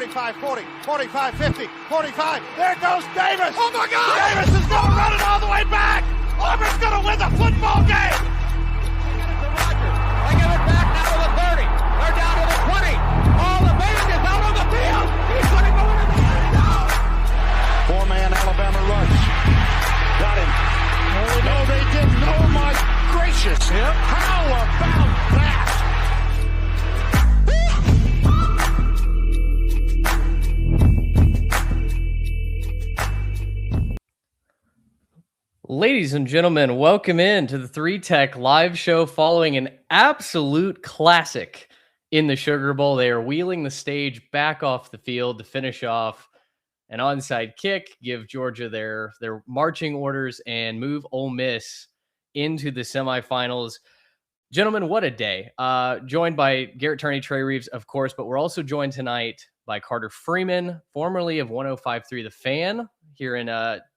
45, 40, 45, 50, 45. There goes Davis. Oh, my God. Davis is going to run it all the way back. Auburn's going to win the football game. They give it back now to the 30. They're down to the 20. All the band is out on the field. He's going to go into the end zone. Four-man Alabama rush. Got him. No, they didn't. Oh, my gracious. Yep. How about that? Ladies and gentlemen, welcome in to the 3 Tech live show following an absolute classic in the Sugar Bowl. They are wheeling the stage back off the field to finish off an onside kick, give Georgia their marching orders, and move Ole Miss into the semifinals. Gentlemen, what a day. Joined by Garrett Turney, Trey Reeves, of course, but we're also joined tonight by Carter Freeman, formerly of 105.3 The Fan here in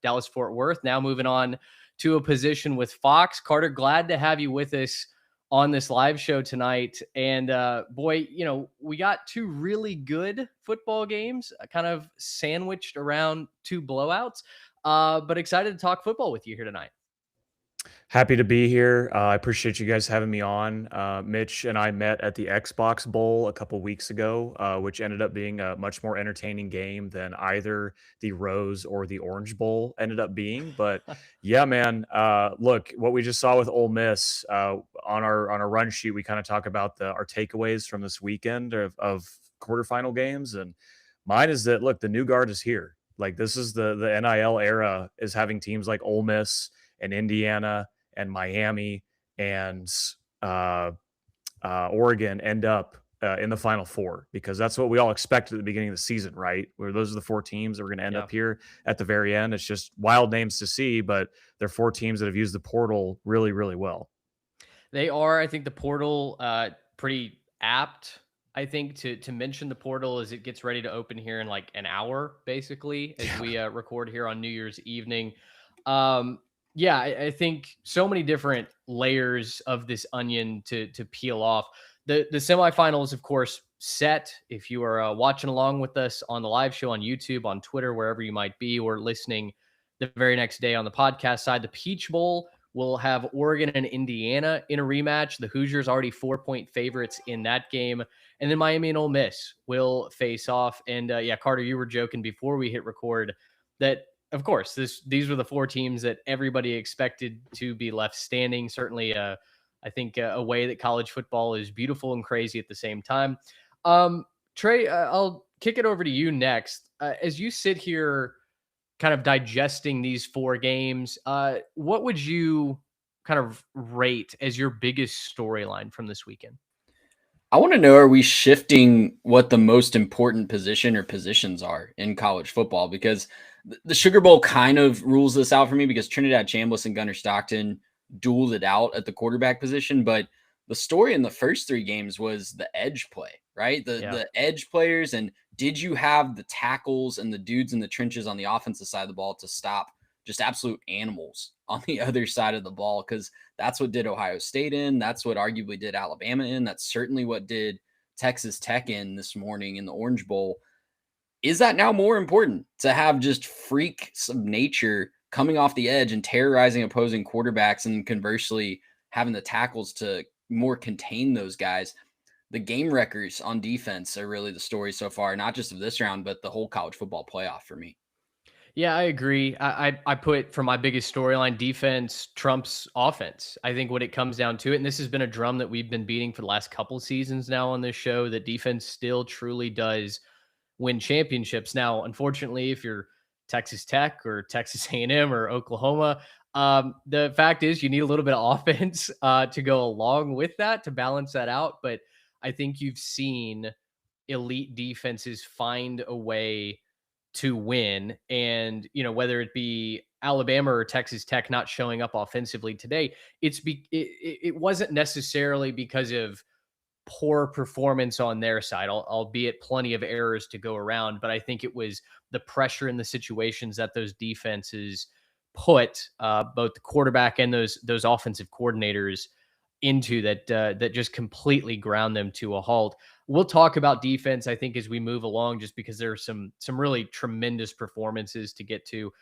Dallas-Fort Worth, now moving on to a position with Fox. Carter, glad to have you with us on this live show tonight. And boy, you know, we got two really good football games, kind of sandwiched around two blowouts, but excited to talk football with you here tonight. Happy to be here. I appreciate you guys having me on. Mitch and I met at the Xbox Bowl a couple weeks ago, which ended up being a much more entertaining game than either the Rose or the Orange Bowl ended up being. But yeah, man, look, what we just saw with Ole Miss on our run sheet, we kind of talk about our takeaways from this weekend of quarterfinal games. And mine is that, look, the new guard is here. Like, this is the NIL era, is having teams like Ole Miss and Indiana and Miami and Oregon end up in the Final Four, because that's what we all expected at the beginning of the season, right? Where those are the four teams that were going to end up here at the very end. It's just wild names to see, but they're four teams that have used the portal really, really well. They are. I think the portal pretty apt, I think, to mention the portal as it gets ready to open here in like an hour, basically, as we record here on New Year's evening. Yeah, I think so many different layers of this onion to peel off. The semifinals, of course, set. If you are watching along with us on the live show on YouTube, on Twitter, wherever you might be, or listening the very next day on the podcast side, the Peach Bowl will have Oregon and Indiana in a rematch. The Hoosiers already 4-point favorites in that game. And then Miami and Ole Miss will face off. And yeah, Carter, you were joking before we hit record that, of course, these were the four teams that everybody expected to be left standing. Certainly, I think a way that college football is beautiful and crazy at the same time. Trey, I'll kick it over to you next. As you sit here kind of digesting these four games, what would you kind of rate as your biggest storyline from this weekend? I want to know, are we shifting what the most important position or positions are in college football? Because the Sugar Bowl kind of rules this out for me, because Trinidad Chambliss and Gunnar Stockton dueled it out at the quarterback position. But the story in the first three games was the edge play, right? The edge players. And did you have the tackles and the dudes in the trenches on the offensive side of the ball to stop just absolute animals on the other side of the ball? Because that's what did Ohio State in. That's what arguably did Alabama in. That's certainly what did Texas Tech in this morning in the Orange Bowl. Is that now more important to have just freaks of nature coming off the edge and terrorizing opposing quarterbacks, and conversely having the tackles to more contain those guys? The game wreckers on defense are really the story so far, not just of this round, but the whole college football playoff for me. Yeah, I agree. I put, for my biggest storyline, defense trumps offense. I think what it comes down to it, and this has been a drum that we've been beating for the last couple seasons now on this show, that defense still truly does win championships. Now, unfortunately, if you're Texas Tech or Texas A&M or Oklahoma, the fact is you need a little bit of offense to go along with that, to balance that out. But I think you've seen elite defenses find a way to win. And, you know, whether it be Alabama or Texas Tech not showing up offensively today, it wasn't necessarily because of poor performance on their side, albeit plenty of errors to go around. But I think it was the pressure in the situations that those defenses put both the quarterback and those offensive coordinators into that just completely ground them to a halt. We'll talk about defense, I think, as we move along, just because there are some really tremendous performances to get to.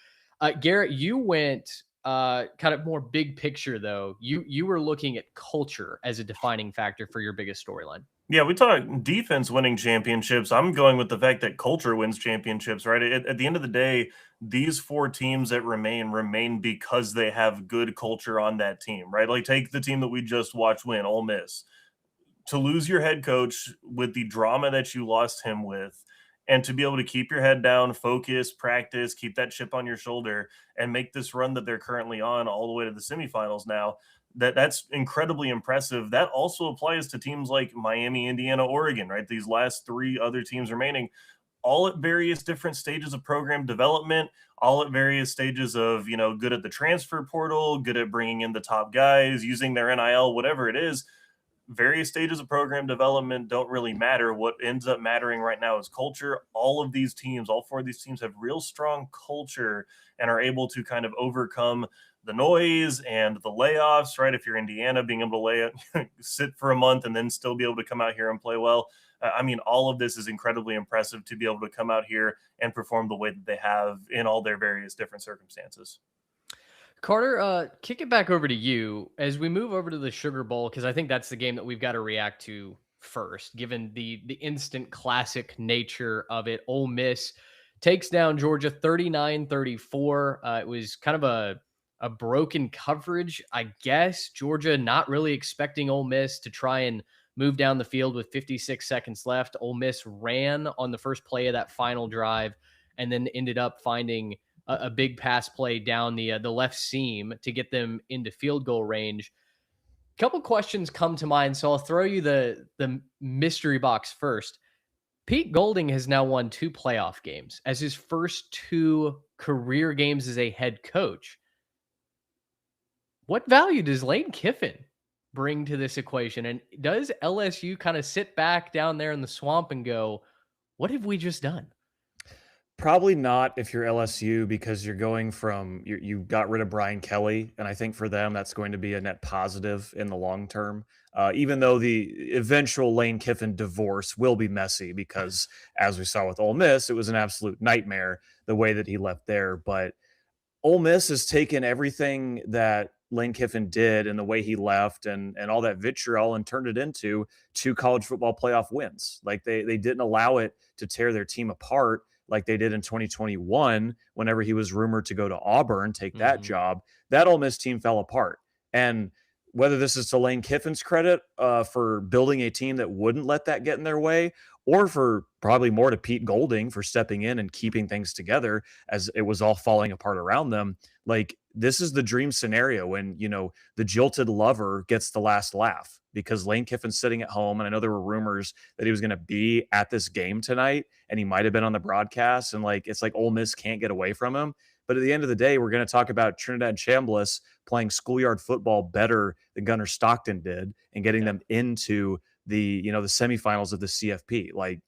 Garrett, you went kind of more big picture, though. You were looking at culture as a defining factor for your biggest storyline. Yeah, we talk defense winning championships. I'm going with the fact that culture wins championships, right? At the end of the day, these four teams that remain because they have good culture on that team, right? Like take the team that we just watched win, Ole Miss. To lose your head coach with the drama that you lost him with, and to be able to keep your head down, focus, practice, keep that chip on your shoulder, and make this run that they're currently on all the way to the semifinals now, that's incredibly impressive. That also applies to teams like Miami, Indiana, Oregon, right? These last three other teams remaining, all at various different stages of program development, all at various stages of, good at the transfer portal, good at bringing in the top guys, using their NIL, whatever it is. Various stages of program development don't really matter. What ends up mattering right now is culture. All of these teams, all four of these teams have real strong culture and are able to kind of overcome the noise and the layoffs, right? If you're Indiana, being able to sit for a month and then still be able to come out here and play well. I mean, all of this is incredibly impressive to be able to come out here and perform the way that they have in all their various different circumstances. Carter, kick it back over to you as we move over to the Sugar Bowl, because I think that's the game that we've got to react to first, given the instant classic nature of it. Ole Miss takes down Georgia 39-34. It was kind of a broken coverage, I guess. Georgia not really expecting Ole Miss to try and move down the field with 56 seconds left. Ole Miss ran on the first play of that final drive and then ended up finding a big pass play down the left seam to get them into field goal range. A couple questions come to mind, so I'll throw you the mystery box first. Pete Golding has now won 2 playoff games as his first 2 career games as a head coach. What value does Lane Kiffin bring to this equation? And does LSU kind of sit back down there in the swamp and go, what have we just done? Probably not if you're LSU, because you're going from you got rid of Brian Kelly, and I think for them that's going to be a net positive in the long term. Even though the eventual Lane Kiffin divorce will be messy, because as we saw with Ole Miss, it was an absolute nightmare the way that he left there. But Ole Miss has taken everything that Lane Kiffin did and the way he left and all that vitriol and turned it into 2 college football playoff wins. Like they didn't allow it to tear their team apart like they did in 2021 whenever he was rumored to go to Auburn, take that job. That Ole Miss team fell apart. And whether this is to Lane Kiffin's credit for building a team that wouldn't let that get in their way, or for probably more to Pete Golding for stepping in and keeping things together as it was all falling apart around them. Like, this is the dream scenario when, the jilted lover gets the last laugh, because Lane Kiffin's sitting at home. And I know there were rumors that he was going to be at this game tonight and he might have been on the broadcast. And it's like Ole Miss can't get away from him. But at the end of the day, we're going to talk about Trinidad Chambliss playing schoolyard football better than Gunnar Stockton did and getting them into the semifinals of the CFP. Like,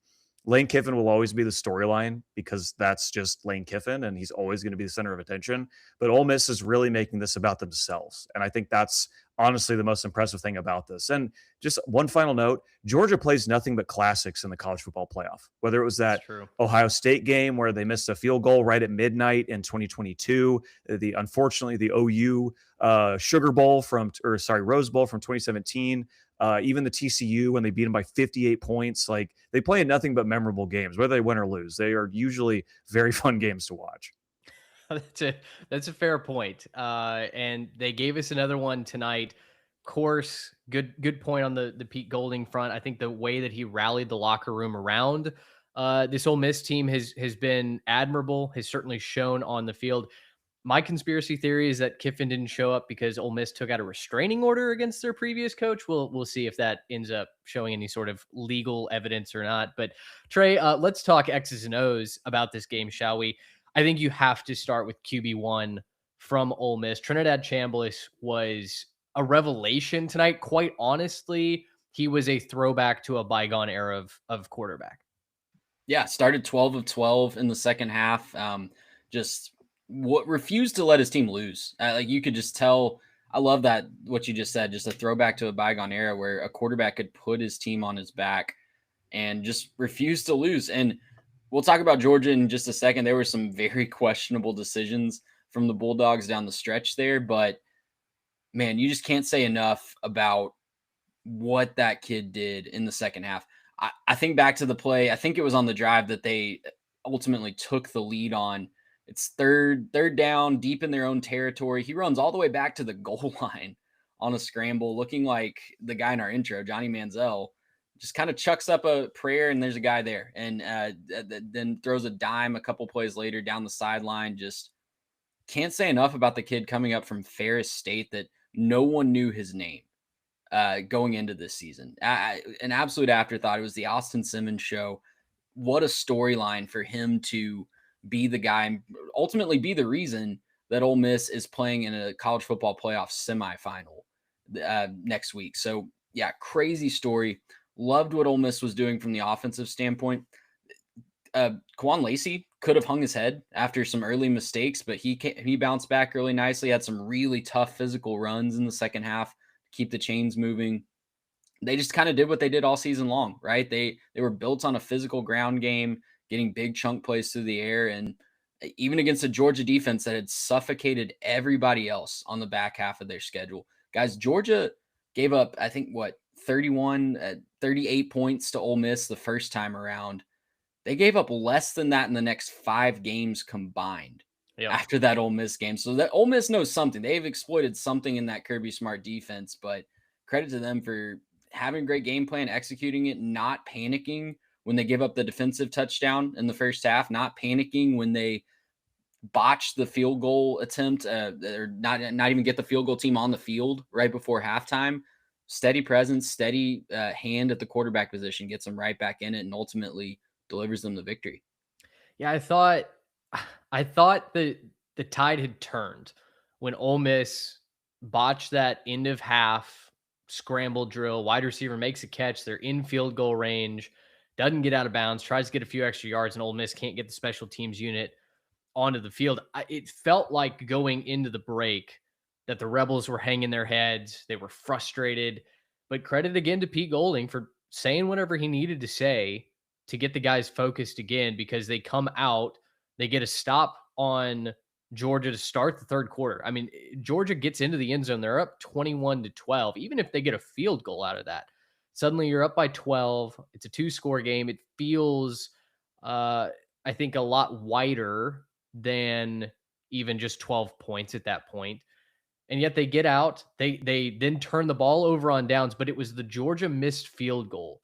Lane Kiffin will always be the storyline because that's just Lane Kiffin and he's always going to be the center of attention. But Ole Miss is really making this about themselves. And I think that's honestly the most impressive thing about this. And just one final note, Georgia plays nothing but classics in the college football playoff, whether it was that Ohio State game where they missed a field goal right at midnight in 2022, unfortunately the OU Rose Bowl from 2017, even the TCU when they beat them by 58 points. Like, they play in nothing but memorable games, whether they win or lose. They are usually very fun games to watch. That's a fair point. And they gave us another one tonight. Of course, good point on the Pete Golding front. I think the way that he rallied the locker room around this Ole Miss team has been admirable, has certainly shown on the field. My conspiracy theory is that Kiffin didn't show up because Ole Miss took out a restraining order against their previous coach. We'll see if that ends up showing any sort of legal evidence or not. But Trey, let's talk X's and O's about this game, shall we? I think you have to start with QB1 from Ole Miss. Trinidad Chambliss was a revelation tonight. Quite honestly, he was a throwback to a bygone era of quarterback. Yeah, started 12 of 12 in the second half. Just refused to let his team lose. You could just tell I love that, what you just said, just a throwback to a bygone era where a quarterback could put his team on his back and just refuse to lose. And we'll talk about Georgia in just a second. There were some very questionable decisions from the Bulldogs down the stretch there, but man, you just can't say enough about what that kid did in the second half. I think back to the play. I think it was on the drive that they ultimately took the lead on. It's third down, deep in their own territory. He runs all the way back to the goal line on a scramble, looking like the guy in our intro, Johnny Manziel, just kind of chucks up a prayer, and there's a guy there, and then throws a dime a couple plays later down the sideline. Just can't say enough about the kid coming up from Ferris State that no one knew his name going into this season. An absolute afterthought. It was the Austin Simmons show. What a storyline for him to be the guy and ultimately be the reason that Ole Miss is playing in a college football playoff semifinal next week. So yeah, crazy story. Loved what Ole Miss was doing from the offensive standpoint. Quan Lacey could have hung his head after some early mistakes, but he bounced back really nicely. Had some really tough physical runs in the second half, keep the chains moving. They just kind of did what they did all season long, right? They were built on a physical ground game, getting big chunk plays through the air, and even against a Georgia defense that had suffocated everybody else on the back half of their schedule. Guys, Georgia gave up, I think, 38 points to Ole Miss the first time around. They gave up less than that in the next 5 games combined after that Ole Miss game. So that Ole Miss knows something. They've exploited something in that Kirby Smart defense, but credit to them for having a great game plan, executing it, not panicking when they give up the defensive touchdown in the first half, not panicking when they botched the field goal attempt, or not even get the field goal team on the field right before halftime. Steady presence, steady hand at the quarterback position, gets them right back in it, and ultimately delivers them the victory. Yeah, I thought the tide had turned when Ole Miss botched that end of half scramble drill. Wide receiver makes a catch. They're in field goal range, doesn't get out of bounds, tries to get a few extra yards, and Ole Miss can't get the special teams unit onto the field. It felt like going into the break that the Rebels were hanging their heads. They were frustrated, but credit again to Pete Golding for saying whatever he needed to say to get the guys focused again, because they come out, they get a stop on Georgia to start the third quarter. I mean, Georgia gets into the end zone. They're up 21-12. Even if they get a field goal out of that, suddenly you're up by 12. It's a 2-score game. It feels, I think, a lot wider than even just 12 points at that point. And yet they get out. They then turn the ball over on downs, but it was the Georgia missed field goal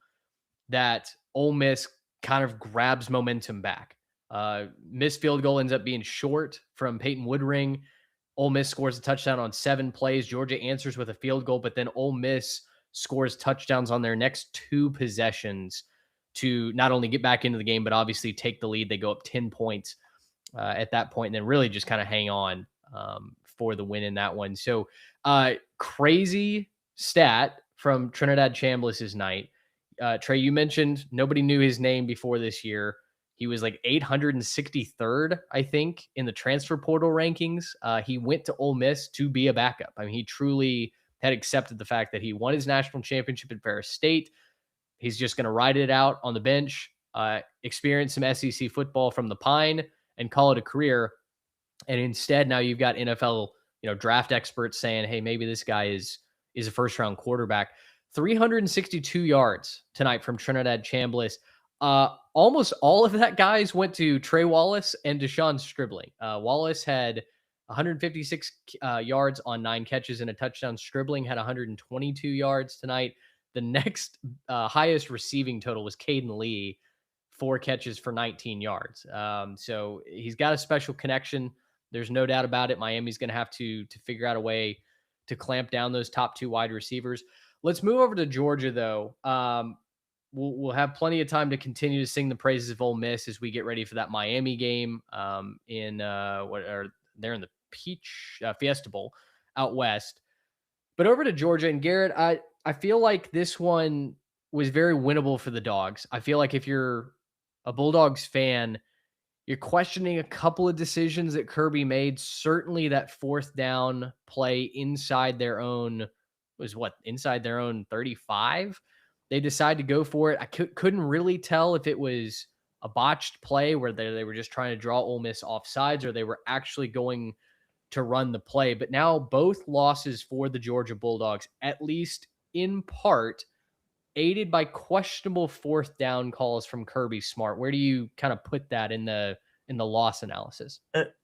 that Ole Miss kind of grabs momentum back. Missed field goal ends up being short from Peyton Woodring. Ole Miss scores a touchdown on 7 plays. Georgia answers with a field goal, but then Ole Miss scores touchdowns on their next 2 possessions to not only get back into the game, but obviously take the lead. They go up 10 points at that point, and then really just kind of hang on for the win in that one. So crazy stat from Trinidad Chambliss's night. Trey, you mentioned nobody knew his name before this year. He was like 863rd, I think, in the transfer portal rankings. He went to Ole Miss to be a backup. I mean, he truly had accepted the fact that he won his national championship at Ferris State. He's just going to ride it out on the bench, experience some SEC football from the Pine, and call it a career. And instead, now you've got NFL, draft experts saying, hey, maybe this guy is a first-round quarterback. 362 yards tonight from Trinidad Chambliss. Almost all of that, guys, went to Trey Wallace and Deshaun Stribling. Wallace had 156 yards on 9 catches and a touchdown. Stribling had 122 yards tonight. The next highest receiving total was Caden Lee, 4 catches for 19 yards. So he's got a special connection. There's no doubt about it. Miami's going to have to figure out a way to clamp down those top 2 wide receivers. Let's move over to Georgia, though. We'll have plenty of time to continue to sing the praises of Ole Miss as we get ready for that Miami game they're in the Peach Fiesta Bowl out west. But over to Georgia, and Garrett, I feel like this one was very winnable for the Dogs. I feel like if you're a Bulldogs fan, You're questioning a couple of decisions that Kirby made. Certainly that fourth down play inside their own inside their own 35. They decided to go for it. I couldn't really tell if it was a botched play where they were just trying to draw Ole Miss off sides or they were actually going to run the play. But now both losses for the Georgia Bulldogs, at least in part, aided by questionable fourth down calls from Kirby Smart. Where do you kind of put that in the loss analysis?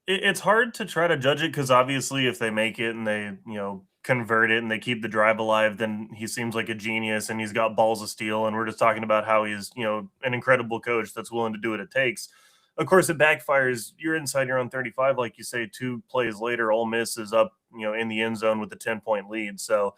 It's hard to try to judge it because obviously, if they make it and they convert it and they keep the drive alive, then he seems like a genius and he's got balls of steel. And we're just talking about how he's an incredible coach that's willing to do what it takes. Of course, it backfires. You're inside your own 35, like you say. 2 plays later, Ole Miss is up in the end zone with a 10-point lead. So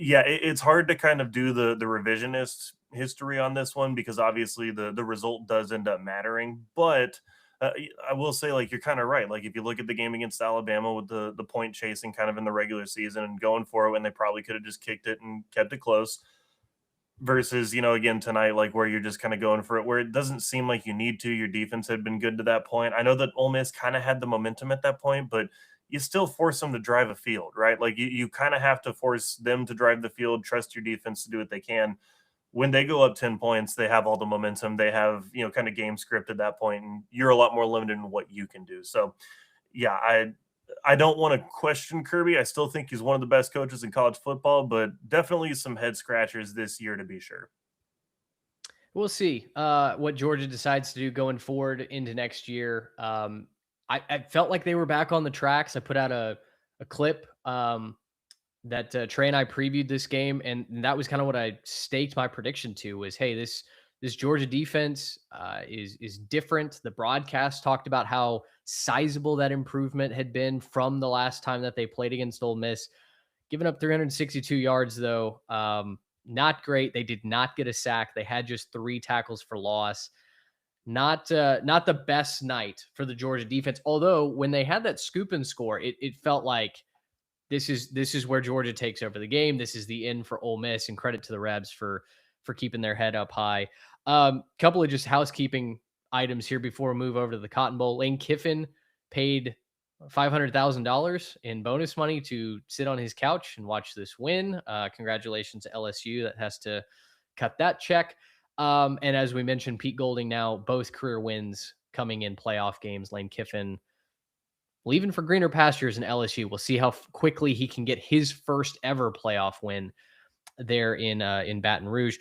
yeah, it's hard to kind of do the revisionist history on this one because obviously the result does end up mattering. But I will say, like, you're kind of right. Like, if you look at the game against Alabama with the point chasing kind of in the regular season and going for it when they probably could have just kicked it and kept it close versus, again, tonight, like, where you're just kind of going for it, where it doesn't seem like you need to. Your defense had been good to that point. I know that Ole Miss kind of had the momentum at that point, but you still force them to drive a field, right? Like, you kind of have to force them to drive the field, trust your defense to do what they can. When they go up 10 points, they have all the momentum. They have, kind of game script at that point, and you're a lot more limited in what you can do. So, yeah, I don't want to question Kirby. I still think he's one of the best coaches in college football, but definitely some head scratchers this year to be sure. We'll see what Georgia decides to do going forward into next year. I felt like they were back on the tracks. I put out a clip that Trey and I previewed this game, and that was kind of what I staked my prediction to was, hey, this Georgia defense is different. The broadcast talked about how sizable that improvement had been from the last time that they played against Ole Miss. Giving up 362 yards, though, not great. They did not get a sack. They had just 3 tackles for loss. Not the best night for the Georgia defense. Although when they had that scoop and score, it felt like this is where Georgia takes over the game. This is the end for Ole Miss, and credit to the Rebs for keeping their head up high. Couple of just housekeeping items here before we move over to the Cotton Bowl. Lane Kiffin paid $500,000 in bonus money to sit on his couch and watch this win. Congratulations to LSU that has to cut that check. And as we mentioned, Pete Golding now both career wins coming in playoff games. Lane Kiffin leaving for greener pastures in LSU. We'll see how quickly he can get his first ever playoff win there in Baton Rouge.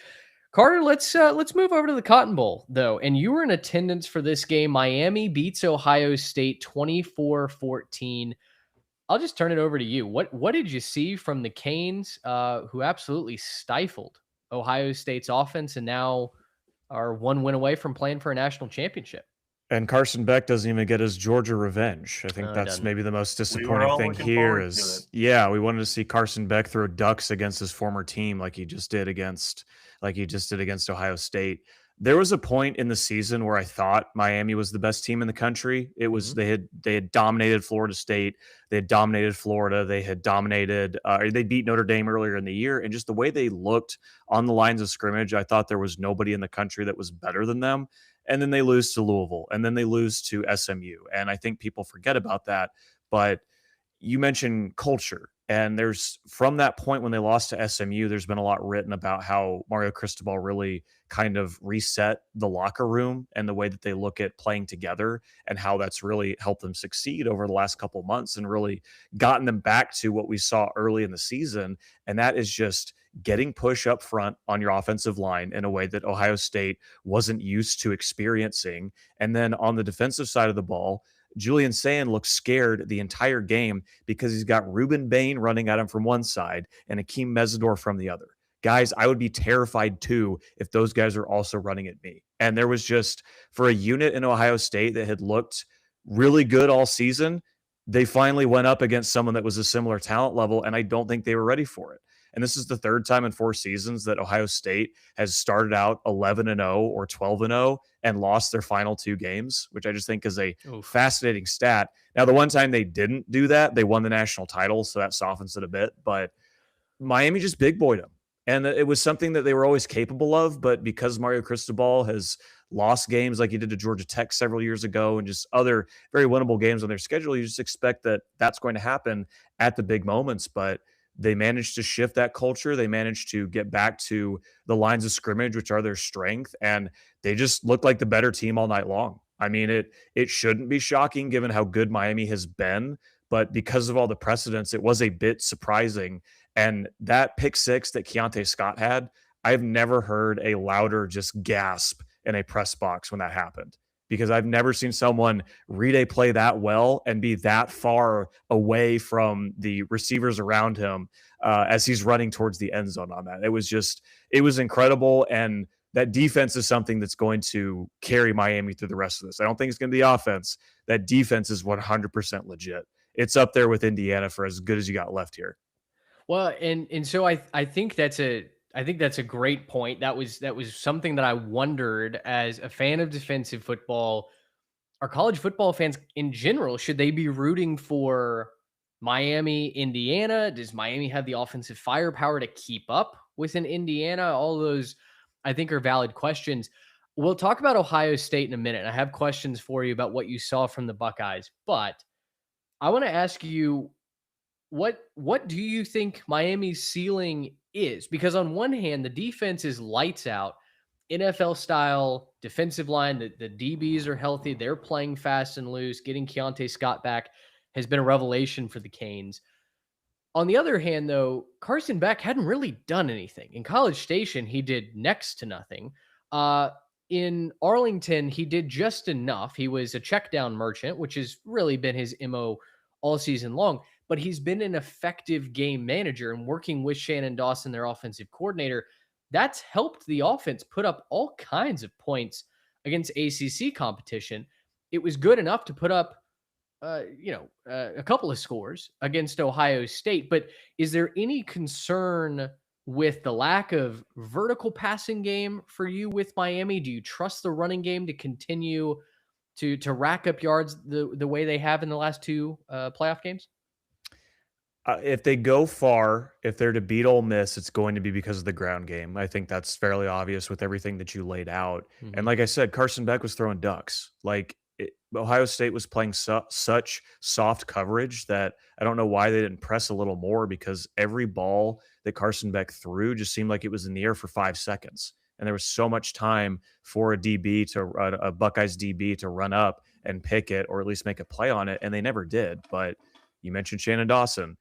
Carter, let's move over to the Cotton Bowl, though. And you were in attendance for this game. Miami beats Ohio State 24-14. I'll just turn it over to you. What did you see from the Canes, who absolutely stifled Ohio State's offense and now are 1 win away from playing for a national championship? And Carson Beck doesn't even get his Georgia revenge. I think that's maybe the most disappointing thing here is, we wanted to see Carson Beck throw ducks against his former team like he just did against Ohio State. There was a point in the season where I thought Miami was the best team in the country. It was they had dominated Florida State, they had dominated Florida, they had dominated they beat Notre Dame earlier in the year, and just the way they looked on the lines of scrimmage, I thought there was nobody in the country that was better than them. And then they lose to Louisville, and then they lose to SMU. And I think people forget about that. But you mentioned culture. And there's from that point when they lost to SMU, there's been a lot written about how Mario Cristobal really kind of reset the locker room and the way that they look at playing together and how that's really helped them succeed over the last couple of months and really gotten them back to what we saw early in the season. And that is just getting push up front on your offensive line in a way that Ohio State wasn't used to experiencing. And then on the defensive side of the ball, Julian Sayin looks scared the entire game because he's got Ruben Bain running at him from one side and Akeem Mesidor from the other. Guys, I would be terrified too if those guys are also running at me. And there was just, for a unit in Ohio State that had looked really good all season, they finally went up against someone that was a similar talent level, and I don't think they were ready for it. And this is the 3rd time in 4 seasons that Ohio State has started out 11-0 or 12-0 and lost their final 2 games, which I just think is a fascinating stat. Now, the one time they didn't do that, they won the national title, so that softens it a bit. But Miami just big boyed them. And it was something that they were always capable of, but because Mario Cristobal has lost games like he did to Georgia Tech several years ago and just other very winnable games on their schedule, you just expect that that's going to happen at the big moments. But they managed to shift that culture. They managed to get back to the lines of scrimmage, which are their strength, and they just looked like the better team all night long. I mean, it shouldn't be shocking given how good Miami has been, but because of all the precedents, it was a bit surprising. And that pick six that Keontae Scott had, I've never heard a louder just gasp in a press box when that happened, because I've never seen someone read a play that well and be that far away from the receivers around him as he's running towards the end zone on that. It was incredible. And that defense is something that's going to carry Miami through the rest of this. I don't think it's going to be the offense. That defense is 100% legit. It's up there with Indiana for as good as you got left here. Well, and so I think that's a great point. That was something that I wondered as a fan of defensive football. Are college football fans in general, should they be rooting for Miami, Indiana? Does Miami have the offensive firepower to keep up with an Indiana? All those, I think, are valid questions. We'll talk about Ohio State in a minute. I have questions for you about what you saw from the Buckeyes, but I want to ask you, what do you think Miami's ceiling is? Because on one hand, the defense is lights out, NFL style defensive line. The DBs are healthy. They're playing fast and loose. Getting Keontae Scott back has been a revelation for the Canes. On the other hand, though, Carson Beck hadn't really done anything. In College Station, he did next to nothing. In Arlington, he did just enough. He was a check down merchant, which has really been his MO all season long. But he's been an effective game manager, and working with Shannon Dawson, their offensive coordinator, that's helped the offense put up all kinds of points against ACC competition. It was good enough to put up, a couple of scores against Ohio State. But is there any concern with the lack of vertical passing game for you with Miami? Do you trust the running game to continue to rack up yards the way they have in the last two playoff games? If they go far, if they're to beat Ole Miss, it's going to be because of the ground game. I think that's fairly obvious with everything that you laid out. And like I said, Carson Beck was throwing ducks. Ohio State was playing such soft coverage that I don't know why they didn't press a little more, because every ball that Carson Beck threw just seemed like it was in the air for 5 seconds. And there was so much time for a Buckeyes DB to run up and pick it, or at least make a play on it. And they never did. But you mentioned Shannon Dawson.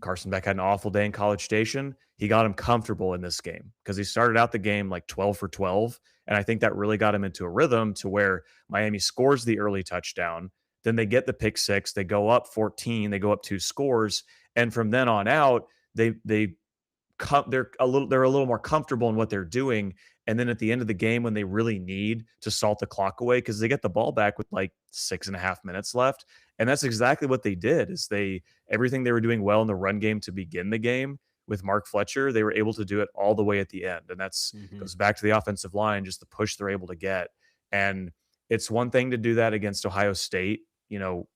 Carson Beck had an awful day in College Station. He got him comfortable in this game because he started out the game like 12 for 12. And I think that really got him into a rhythm to where Miami scores the early touchdown. Then they get the pick six. They go up 14. They go up 2 scores. And from then on out, they're a little more comfortable in what they're doing. And then at the end of the game, when they really need to salt the clock away, because they get the ball back with like 6.5 minutes left. And that's exactly what they did, is everything they were doing well in the run game to begin the game with Mark Fletcher, they were able to do it all the way at the end. And that's goes back to the offensive line, just the push they're able to get. And it's one thing to do that against Ohio State,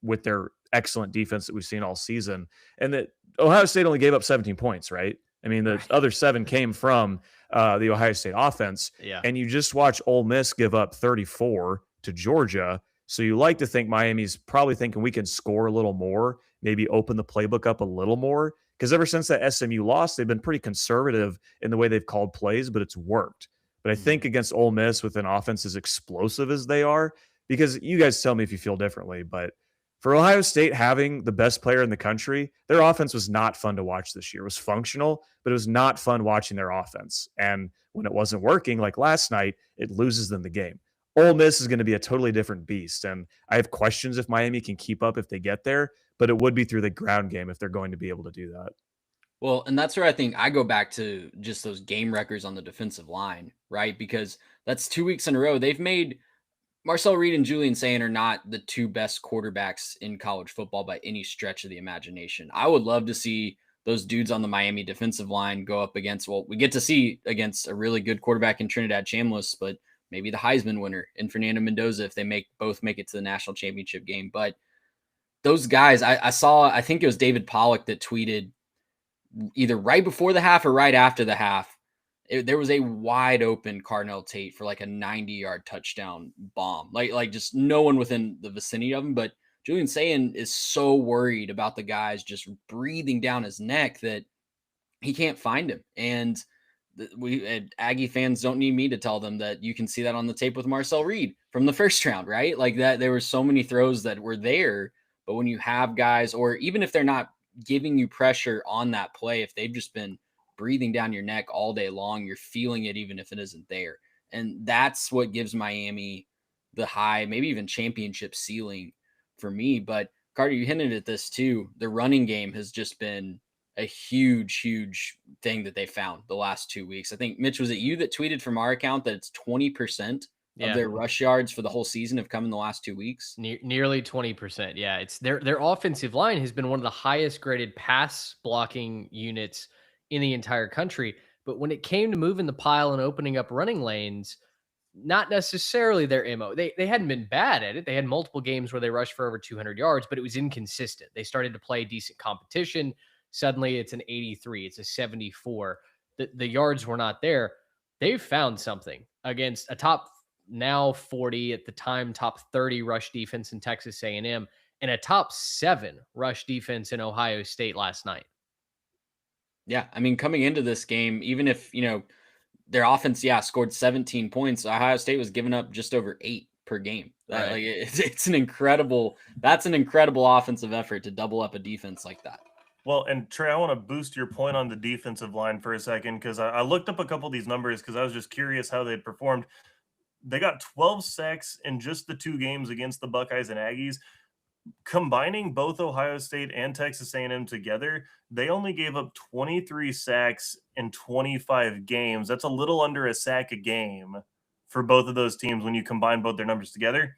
with their excellent defense that we've seen all season. And that Ohio State only gave up 17 points, right? I mean, the other 7 came from the Ohio State offense. Yeah. And you just watch Ole Miss give up 34 to Georgia. So you like to think Miami's probably thinking we can score a little more, maybe open the playbook up a little more. Because ever since that SMU loss, they've been pretty conservative in the way they've called plays, but it's worked. But I think against Ole Miss, with an offense as explosive as they are, because you guys tell me if you feel differently, but for Ohio State having the best player in the country, their offense was not fun to watch this year. It was functional, but it was not fun watching their offense. And when it wasn't working, like last night, it loses them the game. Ole Miss is going to be a totally different beast. And I have questions if Miami can keep up if they get there, but it would be through the ground game if they're going to be able to do that. Well, and that's where I think I go back to just those game records on the defensive line, right? Because that's 2 weeks in a row. They've made Marcel Reed and Julian Sayin are not the 2 best quarterbacks in college football by any stretch of the imagination. I would love to see those dudes on the Miami defensive line go up against, we get to see against a really good quarterback in Trinidad Chambliss, but maybe the Heisman winner in Fernando Mendoza if they both make it to the national championship game. But those guys, I think it was David Pollock that tweeted either right before the half or right after the half, There was a wide open Cardinal Tate for like a 90-yard touchdown bomb. Like just no one within the vicinity of him. But Julian Sayin is so worried about the guys just breathing down his neck that he can't find him. And Aggie fans don't need me to tell them that you can see that on the tape with Marcel Reed from the first round, right? Like that, there were so many throws that were there, but when you have guys, or even if they're not giving you pressure on that play, if they've just been breathing down your neck all day long, you're feeling it even if it isn't there. And that's what gives Miami the high, maybe even championship ceiling for me. But Carter, you hinted at this too. The running game has just been a huge thing that they found the last 2 weeks. I think, Mitch, was it you that tweeted from our account that it's 20% of their rush yards for the whole season have come in the last 2 weeks? Nearly 20%. Yeah, it's their offensive line has been one of the highest graded pass blocking units in the entire country. But when it came to moving the pile and opening up running lanes, not necessarily their MO. They hadn't been bad at it. They had multiple games where they rushed for over 200 yards, but it was inconsistent. They started to play decent competition. Suddenly it's an 83, it's a 74. The yards were not there. They've found something against a top now 40 at the time, top 30 rush defense in Texas A&M and a top 7 rush defense in Ohio State last night. Yeah, I mean, coming into this game, even if, their offense, scored 17 points, Ohio State was giving up just over 8 per game. Right. Like it's an incredible offensive effort to double up a defense like that. Well, and Trey, I want to boost your point on the defensive line for a second, because I looked up a couple of these numbers because I was just curious how they'd performed. They got 12 sacks in just the 2 games against the Buckeyes and Aggies. Combining both Ohio State and Texas A&M together, they only gave up 23 sacks in 25 games. That's a little under a sack a game for both of those teams when you combine both their numbers together.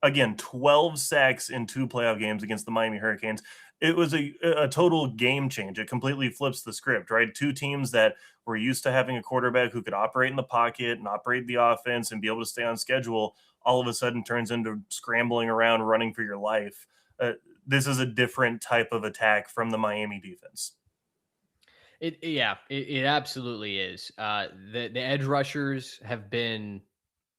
Again, 12 sacks in 2 playoff games against the Miami Hurricanes. It was a total game change. It completely flips the script, right? 2 teams that were used to having a quarterback who could operate in the pocket and operate the offense and be able to stay on schedule, all of a sudden turns into scrambling around, running for your life. This is a different type of attack from the Miami defense. It absolutely is. The edge rushers have been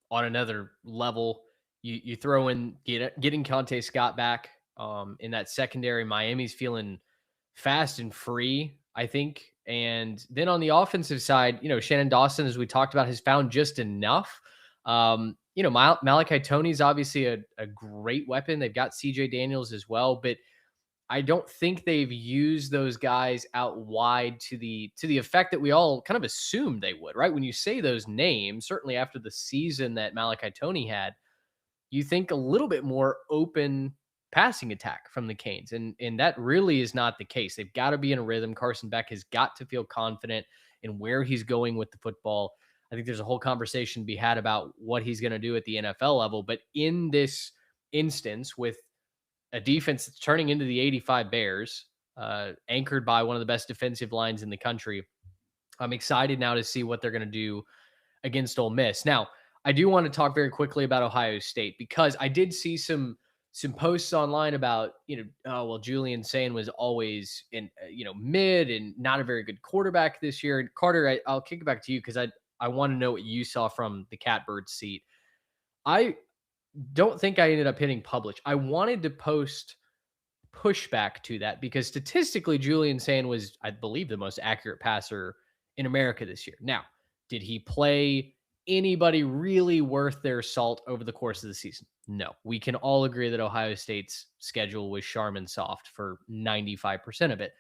on another level. You throw in getting Conte Scott back in that secondary. Miami's feeling fast and free, I think. And then on the offensive side, Shannon Dawson, as we talked about, has found just enough. Malachi Toney's obviously a great weapon. They've got CJ Daniels as well, but I don't think they've used those guys out wide to the effect that we all kind of assumed they would, right? When you say those names, certainly after the season that Malachi Toney had, you think a little bit more open passing attack from the Canes. And that really is not the case. They've got to be in a rhythm. Carson Beck has got to feel confident in where he's going with the football. I think there's a whole conversation to be had about what he's going to do at the NFL level. But in this instance, with a defense that's turning into the 85 Bears, anchored by one of the best defensive lines in the country, I'm excited now to see what they're going to do against Ole Miss. Now, I do want to talk very quickly about Ohio State, because I did see some posts online about, Julian Sayin was always in, mid and not a very good quarterback this year. And Carter, I'll kick it back to you because I want to know what you saw from the catbird seat. I don't think I ended up hitting publish. I wanted to post pushback to that because statistically, Julian Sayin was, I believe, the most accurate passer in America this year. Now, did he play anybody really worth their salt over the course of the season? No. We can all agree that Ohio State's schedule was Charmin soft for 95% of it.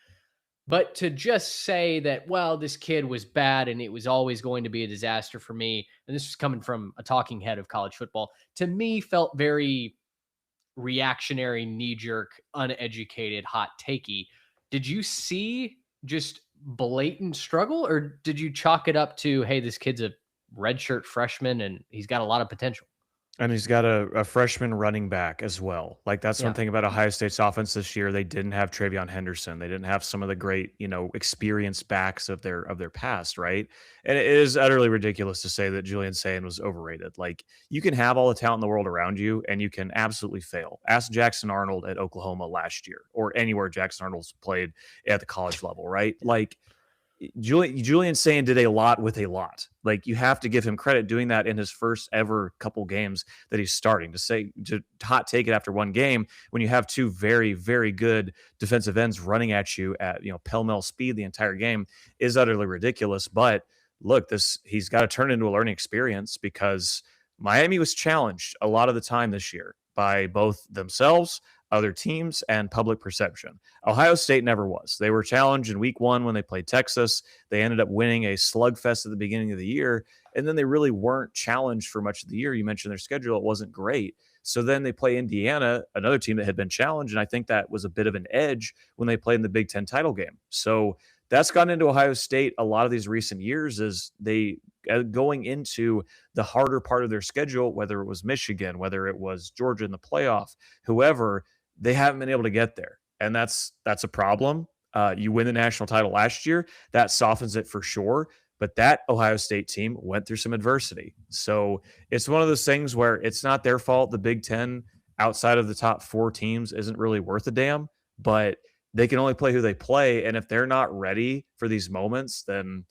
But to just say that, well, this kid was bad and it was always going to be a disaster for me, and this was coming from a talking head of college football, to me felt very reactionary, knee-jerk, uneducated, hot takey. Did you see just blatant struggle, or did you chalk it up to, hey, this kid's a redshirt freshman and he's got a lot of potential? And he's got a freshman running back as well. Like, that's one thing about Ohio State's offense this year. They didn't have Travion Henderson. They didn't have some of the great, experienced backs of their past, right? And it is utterly ridiculous to say that Julian Sayin was overrated. Like, you can have all the talent in the world around you, and you can absolutely fail. Ask Jackson Arnold at Oklahoma last year, or anywhere Jackson Arnold's played at the college level, right? Like, Julian Sayin did a lot with a lot. Like, you have to give him credit doing that in his first ever couple games that he's starting. To hot take it after one game when you have two very, very good defensive ends running at you at, pell-mell speed the entire game is utterly ridiculous. But look, he's got to turn it into a learning experience, because Miami was challenged a lot of the time this year by both themselves, other teams, and public perception. Ohio State never was. They were challenged in week 1 when they played Texas. They ended up winning a slugfest at the beginning of the year, and then they really weren't challenged for much of the year. You mentioned their schedule. It wasn't great. So then they play Indiana, another team that had been challenged, and I think that was a bit of an edge when they played in the Big Ten title game. So that's gotten into Ohio State a lot of these recent years, is they going into the harder part of their schedule, whether it was Michigan, whether it was Georgia in the playoff, whoever, they haven't been able to get there. And that's a problem. You win the national title last year, that softens it for sure. But that Ohio State team went through some adversity. So it's one of those things where it's not their fault. The Big Ten, outside of the top 4 teams, isn't really worth a damn, but they can only play who they play. And if they're not ready for these moments, then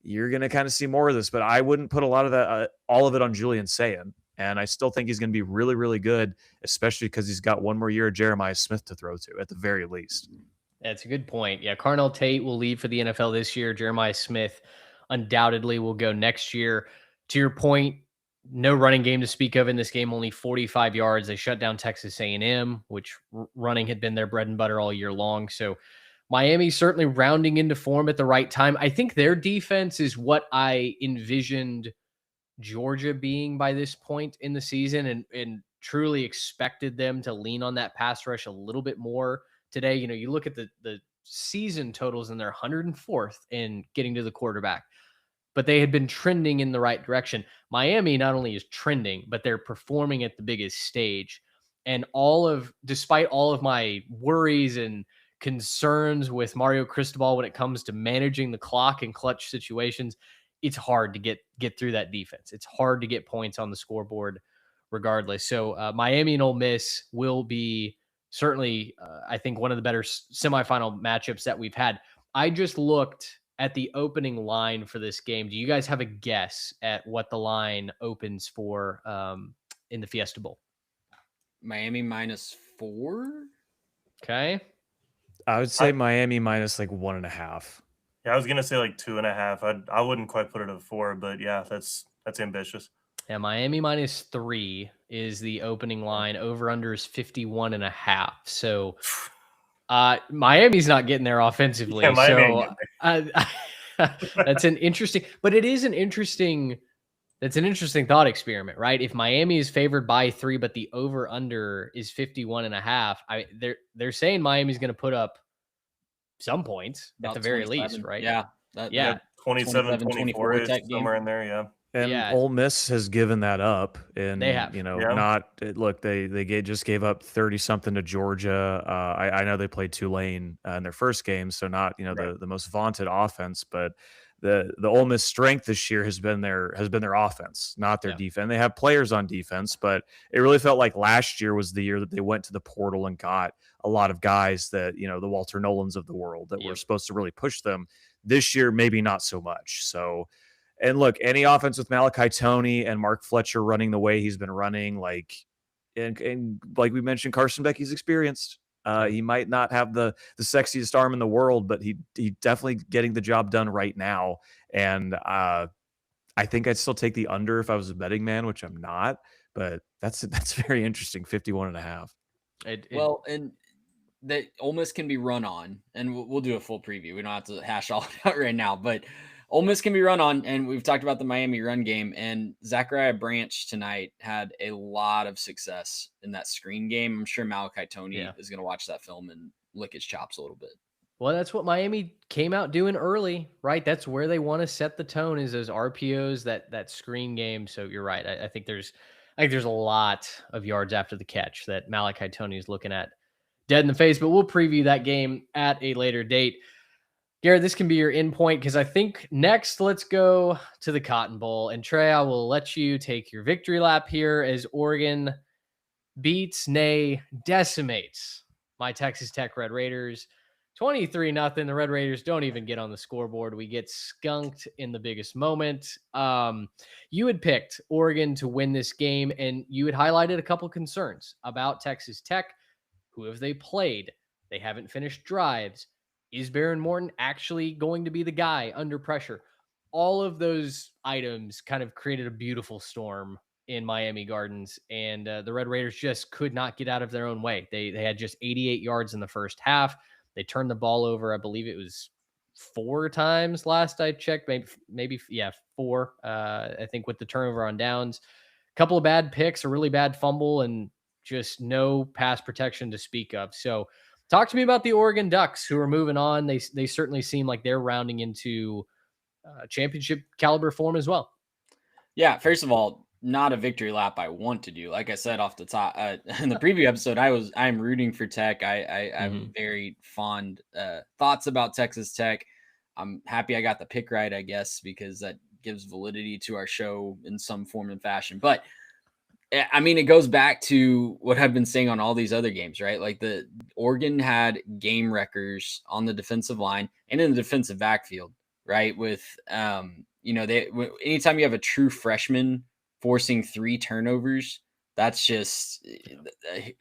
you're going to kind of see more of this. But I wouldn't put a lot of that, all of it on Julian Sayin. And I still think he's going to be really, really good, especially because he's got one more year of Jeremiah Smith to throw to at the very least. That's a good point. Yeah, Carnell Tate will leave for the NFL this year. Jeremiah Smith undoubtedly will go next year. To your point, no running game to speak of in this game, only 45 yards. They shut down Texas A&M, which running had been their bread and butter all year long. So Miami certainly rounding into form at the right time. I think their defense is what I envisioned Georgia being by this point in the season, and truly expected them to lean on that pass rush a little bit more today. You look at the season totals, and they're 104th in getting to the quarterback, but they had been trending in the right direction. Miami not only is trending, but they're performing at the biggest stage. And despite all of my worries and concerns with Mario Cristobal when it comes to managing the clock in clutch situations, it's hard to get through that defense. It's hard to get points on the scoreboard regardless. So Miami and Ole Miss will be certainly, I think, one of the better semifinal matchups that we've had. I just looked at the opening line for this game. Do you guys have a guess at what the line opens for in the Fiesta Bowl? Miami -4. Okay. I would say Miami minus like 1.5. Yeah, I was gonna say like 2.5. I wouldn't quite put it at 4, but yeah, that's ambitious. Yeah, Miami -3 is the opening line. Over under is 51.5. So Miami's not getting there offensively. Yeah, Miami That's an interesting, but it is an interesting. That's an interesting thought experiment, right? If Miami is favored by 3, but the over under is 51.5, they're saying Miami's going to put up some points at the very least, right? Yeah. Yeah. 27-24 somewhere in there. Yeah. And Yeah. Ole Miss has given that up, and They have. Look, they just gave up 30 something to Georgia. I know they played Tulane in their first game, so not the most vaunted offense, but the Ole Miss strength this year has been their offense, not their defense. They have players on defense, but it really felt like last year was the year that they went to the portal and got a lot of guys that the Walter Nolans of the world that were supposed to really push them. This year, maybe not so much. So. And look, any offense with Malachi Toney and Mark Fletcher running the way he's been running, and like we mentioned, Carson Becky's experienced. He might not have the sexiest arm in the world, but he definitely getting the job done right now. And I think I'd still take the under if I was a betting man, which I'm not. But that's very interesting. 51.5. Well, and that Ole Miss can be run on, and we'll do a full preview. We don't have to hash all it out right now, but Ole Miss can be run on, and we've talked about the Miami run game, and Zachariah Branch tonight had a lot of success in that screen game. I'm sure Malachi Toney is going to watch that film and lick his chops a little bit. Well, that's what Miami came out doing early, right? That's where they want to set the tone, is those RPOs, that screen game. So you're right. I think there's a lot of yards after the catch that Malachi Toney is looking at dead in the face, but we'll preview that game at a later date. Garrett, this can be your end point, because I think next let's go to the Cotton Bowl. And Trey, I will let you take your victory lap here as Oregon decimates my Texas Tech Red Raiders 23-0. The Red Raiders don't even get on the scoreboard. We get skunked in the biggest moment. You had picked Oregon to win this game, and you had highlighted a couple concerns about Texas Tech. Who have they played? They haven't finished drives. Is Baron Morton actually going to be the guy under pressure? All of those items kind of created a beautiful storm in Miami Gardens, and the Red Raiders just could not get out of their own way. They had just 88 yards in the first half. They turned the ball over, I believe it was 4 times last I checked, maybe 4. I think with the turnover on downs, a couple of bad picks, a really bad fumble, and just no pass protection to speak of. So talk to me about the Oregon Ducks, who are moving on. They certainly seem like they're rounding into championship caliber form as well. Yeah, first of all, not a victory lap I want to do. Like I said off the top in the preview episode, I'm rooting for Tech. I'm very fond thoughts about Texas Tech. I'm happy I got the pick right, I guess, because that gives validity to our show in some form and fashion. But I mean, it goes back to what I've been saying on all these other games, right? Like the Oregon had game wreckers on the defensive line and in the defensive backfield, right? With anytime you have a true freshman forcing 3 turnovers, that's just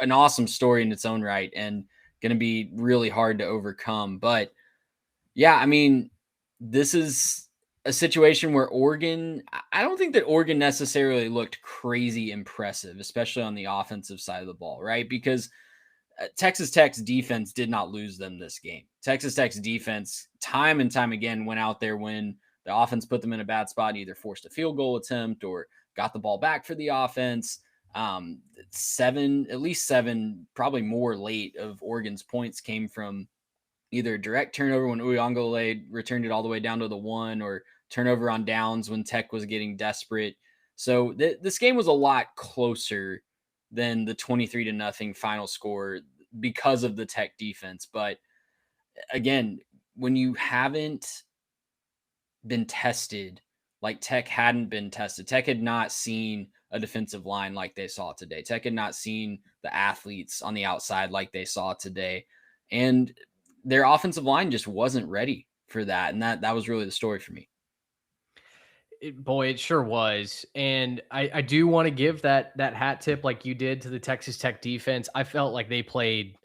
an awesome story in its own right and going to be really hard to overcome. But yeah, I mean, this is a situation where I don't think that Oregon necessarily looked crazy impressive, especially on the offensive side of the ball, right? Because Texas Tech's defense did not lose them this game. Texas Tech's defense time and time again went out there when the offense put them in a bad spot, either forced a field goal attempt or got the ball back for the offense. At least 7, probably more late of Oregon's points came from either direct turnover when Uyonglele returned it all the way down to the 1 or turnover on downs when Tech was getting desperate. So this game was a lot closer than the 23-0 final score because of the Tech defense. But again, when you haven't been tested like Tech hadn't been tested, Tech had not seen a defensive line like they saw today. Tech had not seen the athletes on the outside like they saw today. And their offensive line just wasn't ready for that. And that was really the story for me. It sure was. And I do want to give that hat tip like you did to the Texas Tech defense. I felt like they played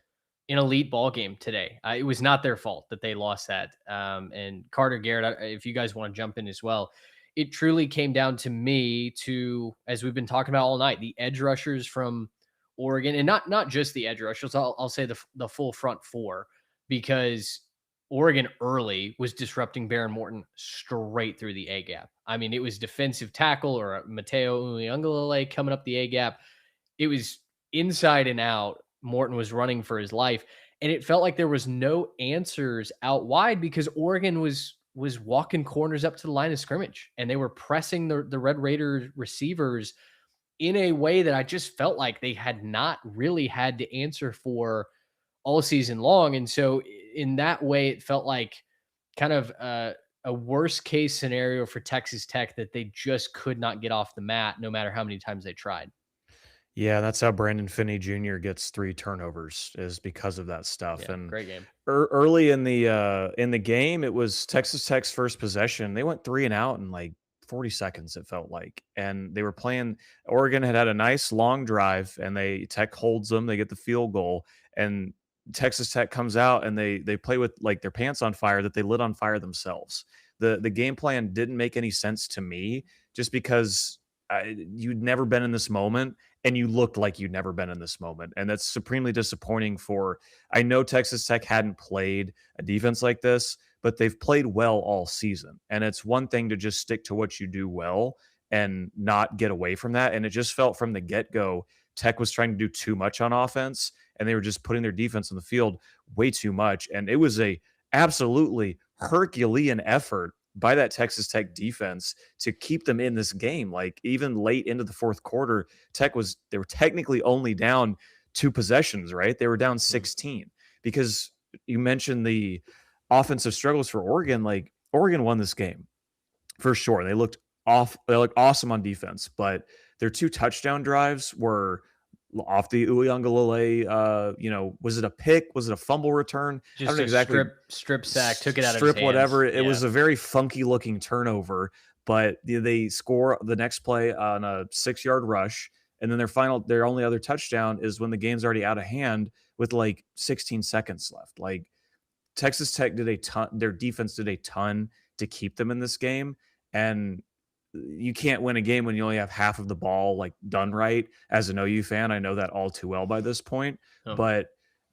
an elite ball game today. It was not their fault that they lost that. And Carter Garrett, if you guys want to jump in as well, it truly came down to me to, as we've been talking about all night, the edge rushers from Oregon, and not just the edge rushers. I'll say the full front 4, because Oregon early was disrupting Baron Morton straight through the A gap. I mean, it was defensive tackle or Mateo Uyunglele coming up the A gap. It was inside and out. Morton was running for his life, and it felt like there was no answers out wide because Oregon was walking corners up to the line of scrimmage, and they were pressing the Red Raiders receivers in a way that I just felt like they had not really had to answer for all season long. And so in that way, it felt like kind of a worst case scenario for Texas Tech that they just could not get off the mat no matter how many times they tried. Yeah, that's how Brandon Finney Jr. gets 3 turnovers, is because of that stuff. Yeah, And great game. Early in the game, it was Texas Tech's first possession. They went 3 and out in like 40 seconds, it felt like. And they were playing. Oregon had a nice long drive, and Tech holds them. They get the field goal, and Texas Tech comes out and they play with like their pants on fire that they lit on fire themselves. The game plan didn't make any sense to me, just because you'd never been in this moment, and you looked like you'd never been in this moment. And that's supremely disappointing I know Texas Tech hadn't played a defense like this, but they've played well all season. And it's one thing to just stick to what you do well and not get away from that. And it just felt from the get-go, Tech was trying to do too much on offense, and they were just putting their defense on the field way too much. And it was a absolutely Herculean effort by that Texas Tech defense to keep them in this game. Like even late into the fourth quarter, they were technically only down 2 possessions, right? They were down 16 because you mentioned the offensive struggles for Oregon. Like Oregon won this game for sure. They looked awesome on defense, but their 2 touchdown drives were off the Uiagalelei, was it a pick? Was it a fumble return? I Just don't a exactly strip sack, took it out of his strip hands. whatever. It Yeah. was a very funky looking turnover, but they score the next play on a 6-yard rush, and then their only other touchdown is when the game's already out of hand with like 16 seconds left. Like Texas Tech did a ton, their defense did a ton to keep them in this game, and you can't win a game when you only have half of the ball like done right. As an OU fan, I know that all too well by this point, Oh. but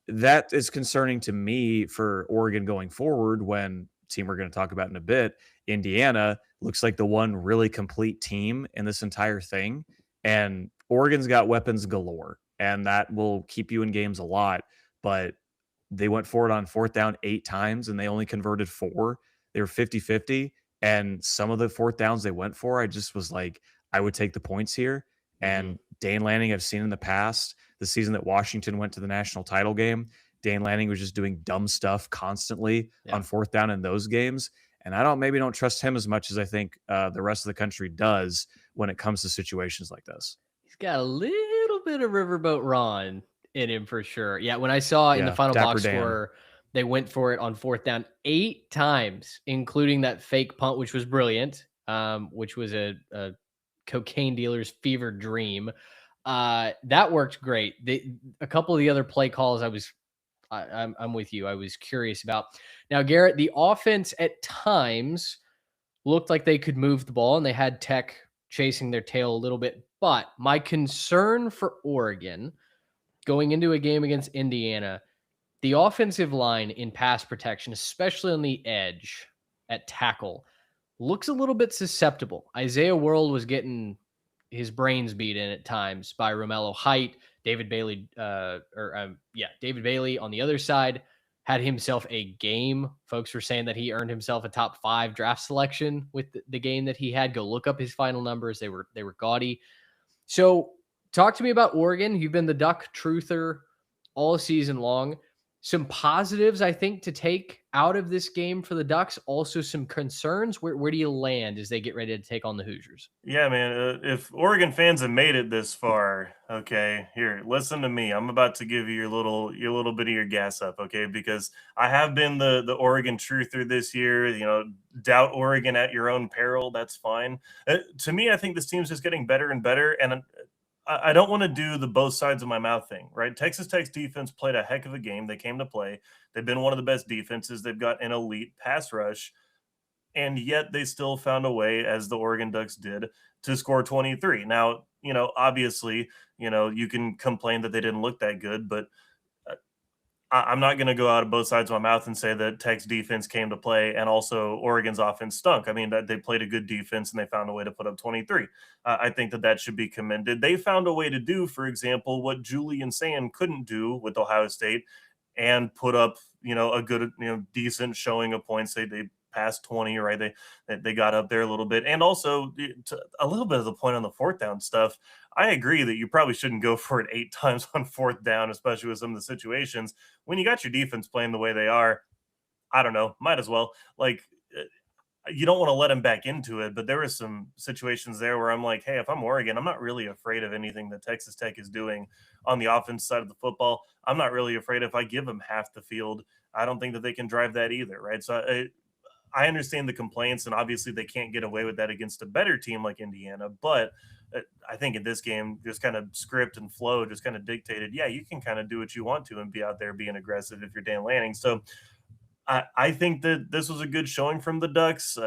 that is concerning to me for Oregon going forward when team we're going to talk about in a bit, Indiana looks like the one really complete team in this entire thing, and Oregon's got weapons galore, and that will keep you in games a lot, but they went for it on 4th down 8 times and they only converted 4. They were 50-50. And some of the 4th downs they went for, I just was like, I would take the points here. And Dane Lanning, I've seen in the past, the season that Washington went to the national title game, Dane Lanning was just doing dumb stuff constantly on 4th down in those games. And I maybe don't trust him as much as I think the rest of the country does when it comes to situations like this. He's got a little bit of Riverboat Ron in him for sure. Yeah, when I saw in the final Dapper box Dan. score, they went for it on 4th down 8 times, including that fake punt, which was brilliant, which was a cocaine dealer's fever dream. That worked great. A couple of the other play calls I'm with you. I was curious about. Now, Garrett, the offense at times looked like they could move the ball, and they had Tech chasing their tail a little bit. But my concern for Oregon going into a game against Indiana, the offensive line in pass protection, especially on the edge at tackle, looks a little bit susceptible. Isaiah World was getting his brains beat in at times by Romello Height. David Bailey, David Bailey on the other side had himself a game. Folks were saying that he earned himself a top 5 draft selection with the game that he had. Go look up his final numbers. They were gaudy. So talk to me about Oregon. You've been the Duck truther all season long. Some positives, I think, to take out of this game for the Ducks. Also some concerns. Where do you land as they get ready to take on the Hoosiers? Yeah, man. If Oregon fans have made it this far, okay, here, listen to me. I'm about to give you your little bit of your gas up, okay? Because I have been the Oregon truther this year. Doubt Oregon at your own peril. That's fine. To me, I think this team's just getting better and better, and I don't want to do the both sides of my mouth thing, right? Texas Tech's defense played a heck of a game. They came to play. They've been one of the best defenses. They've got an elite pass rush, and yet they still found a way, as the Oregon Ducks did, to score 23. Now, obviously, you can complain that they didn't look that good, but I'm not going to go out of both sides of my mouth and say that Tech's defense came to play and also Oregon's offense stunk. I mean, that they played a good defense and they found a way to put up 23. I think that should be commended. They found a way to do, for example, what Julian Sand couldn't do with Ohio State and put up, a good, decent showing of points. They past 20, right? They got up there a little bit. And also a little bit of the point on the 4th down stuff. I agree that you probably shouldn't go for it 8 times on 4th down, especially with some of the situations. When you got your defense playing the way they are, I don't know, might as well. Like, you don't want to let them back into it, but there were some situations there where I'm like, hey, if I'm Oregon, I'm not really afraid of anything that Texas Tech is doing on the offense side of the football. I'm not really afraid if I give them half the field. I don't think that they can drive that either, right? So I understand the complaints, and obviously they can't get away with that against a better team like Indiana. But I think in this game, just kind of script and flow just kind of dictated, yeah, you can kind of do what you want to and be out there being aggressive if you're Dan Lanning. So I think that this was a good showing from the Ducks.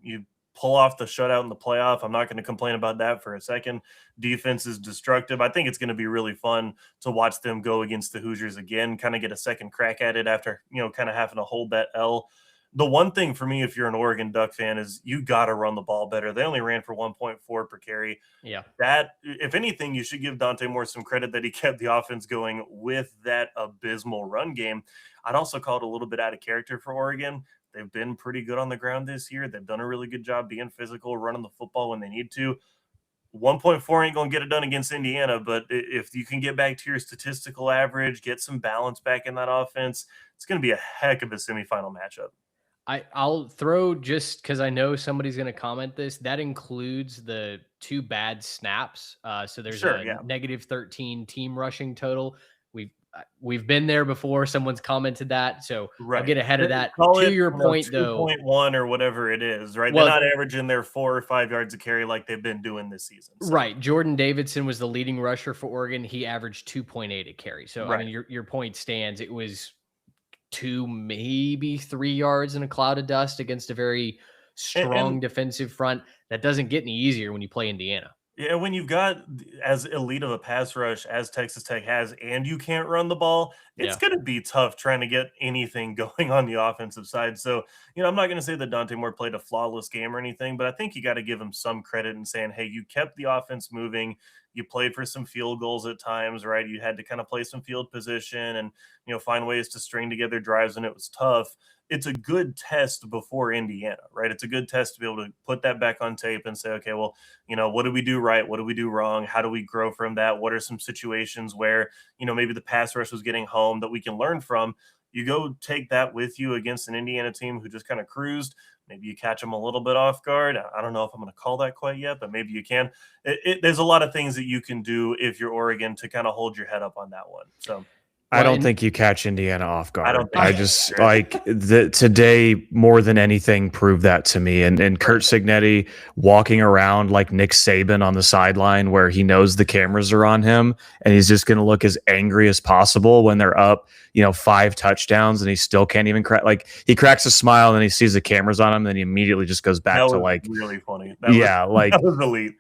You pull off the shutout in the playoff. I'm not going to complain about that for a second. Defense is destructive. I think it's going to be really fun to watch them go against the Hoosiers again, kind of get a second crack at it after, kind of having to hold that L. The one thing for me, if you're an Oregon Duck fan, is you got to run the ball better. They only ran for 1.4 per carry. Yeah. That, if anything, you should give Dante Moore some credit that he kept the offense going with that abysmal run game. I'd also call it a little bit out of character for Oregon. They've been pretty good on the ground this year. They've done a really good job being physical, running the football when they need to. 1.4 ain't going to get it done against Indiana, but if you can get back to your statistical average, get some balance back in that offense, it's going to be a heck of a semifinal matchup. I'll throw, just because I know somebody's going to comment this, that includes the 2 bad snaps. So there's Sure, a yeah. -13 team rushing total. We've been there before. Someone's commented that, so I'll Right. get ahead of that. Call To it, your point, though, 2.1 or whatever it is, right? well, They're not averaging their 4 or 5 yards a carry like they've been doing this season. So. right. Jordan Davidson was the leading rusher for Oregon. He averaged 2.8 a carry. So I Right. mean, your point stands. It was 2, maybe 3 yards in a cloud of dust against a very strong defensive front. That doesn't get any easier when you play Indiana. Yeah, when you've got as elite of a pass rush as Texas Tech has, and you can't run the ball, it's Yeah. going to be tough trying to get anything going on the offensive side. So, I'm not going to say that Dante Moore played a flawless game or anything, but I think you got to give him some credit in saying, hey, you kept the offense moving. You played for some field goals at times, right? You had to kind of play some field position and, find ways to string together drives, and it was tough. It's a good test before Indiana, right? It's a good test to be able to put that back on tape and say, okay, well, what do we do right? What do we do wrong? How do we grow from that? What are some situations where, maybe the pass rush was getting home that we can learn from? You go take that with you against an Indiana team who just kind of cruised. Maybe you catch them a little bit off guard. I don't know if I'm going to call that quite yet, but maybe you can. There's a lot of things that you can do if you're Oregon to kind of hold your head up on that one. So I don't think you catch Indiana off guard. I don't think I so. just today more than anything proved that to me. And Kurt Signetti walking around like Nick Saban on the sideline where he knows the cameras are on him and he's just going to look as angry as possible when they're up, 5 touchdowns and he still can't even crack. Like he cracks a smile and then he sees the cameras on him and then he immediately just goes back to like really funny. That was elite.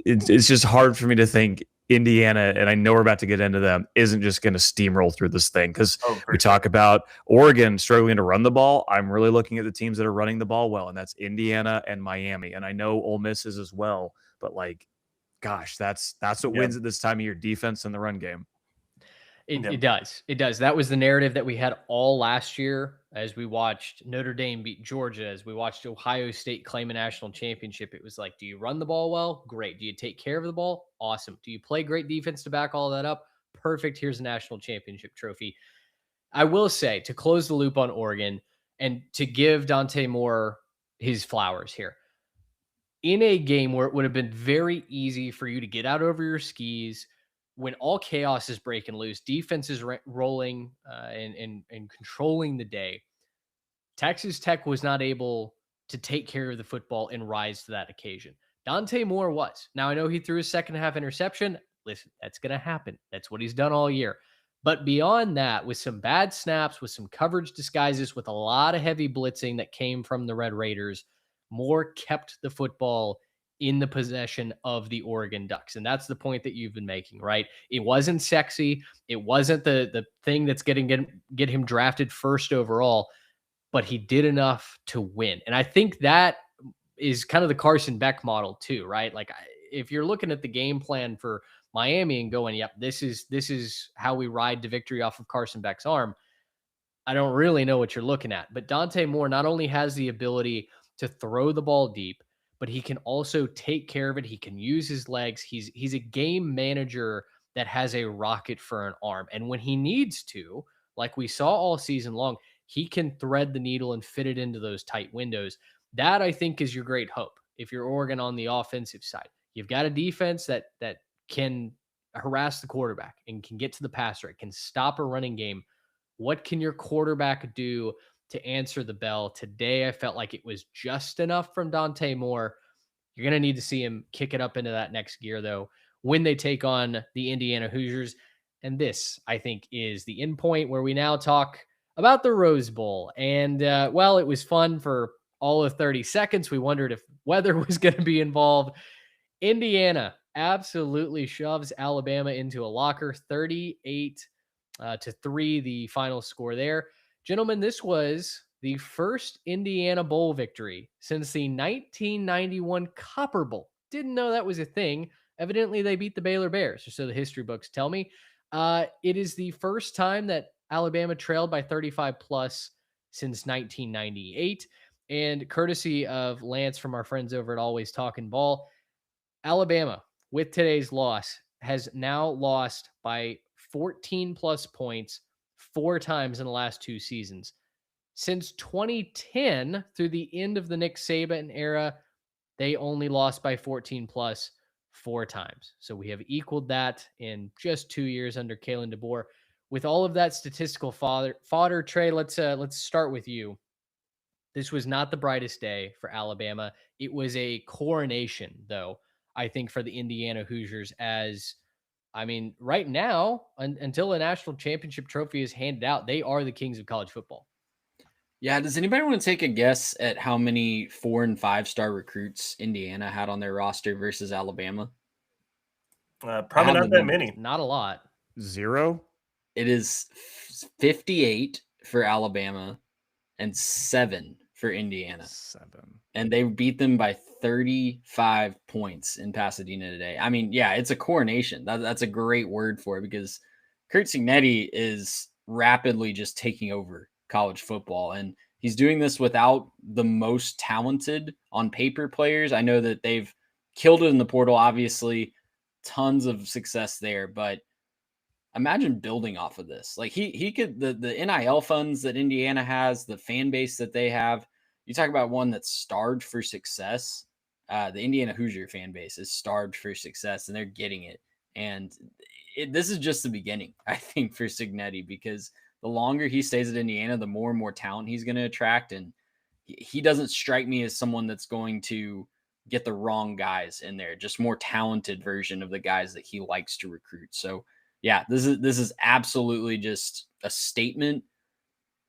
It's just hard for me to think Indiana, and I know we're about to get into them, isn't just going to steamroll through this thing because we talk about Oregon struggling to run the ball. I'm really looking at the teams that are running the ball well, and that's Indiana and Miami. And I know Ole Miss is as well, but gosh, that's what wins at this time of year: defense and the run game. It does. It does. That was the narrative that we had all last year as we watched Notre Dame beat Georgia, as we watched Ohio State claim a national championship. It was like, do you run the ball well? Great. Do you take care of the ball? Awesome. Do you play great defense to back all that up? Perfect. Here's a national championship trophy. I will say, to close the loop on Oregon and to give Dante Moore his flowers here, in a game where it would have been very easy for you to get out over your skis, when all chaos is breaking loose, defense is rolling and controlling the day, Texas Tech was not able to take care of the football and rise to that occasion. Dante Moore was. Now, I know he threw his second half interception. Listen, that's going to happen. That's what he's done all year. But beyond that, with some bad snaps, with some coverage disguises, with a lot of heavy blitzing that came from the Red Raiders, Moore kept the football in the possession of the Oregon Ducks. And that's the point that you've been making, right? It wasn't sexy. It wasn't the thing that's get him drafted first overall, but he did enough to win. And I think that is kind of the Carson Beck model too, right? Like if you're looking at the game plan for Miami and going, yep, this is how we ride to victory off of Carson Beck's arm, I don't really know what you're looking at. But Dante Moore not only has the ability to throw the ball deep, but he can also take care of it. He can use his legs. He's a game manager that has a rocket for an arm. And when he needs to, like we saw all season long, he can thread the needle and fit it into those tight windows. That, I think, is your great hope. If you're Oregon on the offensive side, you've got a defense that can harass the quarterback and can get to the passer, it can stop a running game. What can your quarterback do to answer the bell? Today, I felt like it was just enough from Dante Moore. You're going to need to see him kick it up into that next gear, though, when they take on the Indiana Hoosiers. And this, I think, is the end point where we now talk about the Rose Bowl. And, well, it was fun for all of 30 seconds. We wondered if weather was going to be involved. Indiana absolutely shoves Alabama into a locker, 38-3, the final score there. Gentlemen, this was the first Indiana Bowl victory since the 1991 Copper Bowl. Didn't know that was a thing. Evidently, they beat the Baylor Bears, or so the history books tell me. It is the first time that Alabama trailed by 35 plus since 1998. And courtesy of Lance from our friends over at Always Talking Ball, Alabama, with today's loss, has now lost by 14 plus points 4 times in the last 2 seasons. Since 2010 through the end of the Nick Saban era, they only lost by 14 plus 4 times. So we have equaled that in just 2 years under Kalen DeBoer. With all of that statistical fodder, Trey, let's start with you. This was not the brightest day for Alabama. It was a coronation, though, I think, for the Indiana Hoosiers. As I mean, right now, until a national championship trophy is handed out, they are the kings of college football. Yeah, does anybody want to take a guess at how many 4- and 5-star recruits Indiana had on their roster versus Alabama? Probably not that many. Not a lot. 0? It is 58 for Alabama and 7 for Indiana. 7. And they beat them by 35 points in Pasadena today. I mean, yeah, it's a coronation. That's a great word for it, because Curt Cignetti is rapidly just taking over college football. And he's doing this without the most talented on paper players. I know that they've killed it in the portal, obviously, tons of success there, but imagine building off of this. Like he could, the NIL funds that Indiana has, the fan base that they have. You talk about one that's starved for success. The Indiana Hoosier fan base is starved for success, and they're getting it. And this is just the beginning, I think, for Cignetti, because the longer he stays at Indiana, the more and more talent he's going to attract. And he doesn't strike me as someone that's going to get the wrong guys in there, just more talented version of the guys that he likes to recruit. So yeah, this is absolutely just a statement.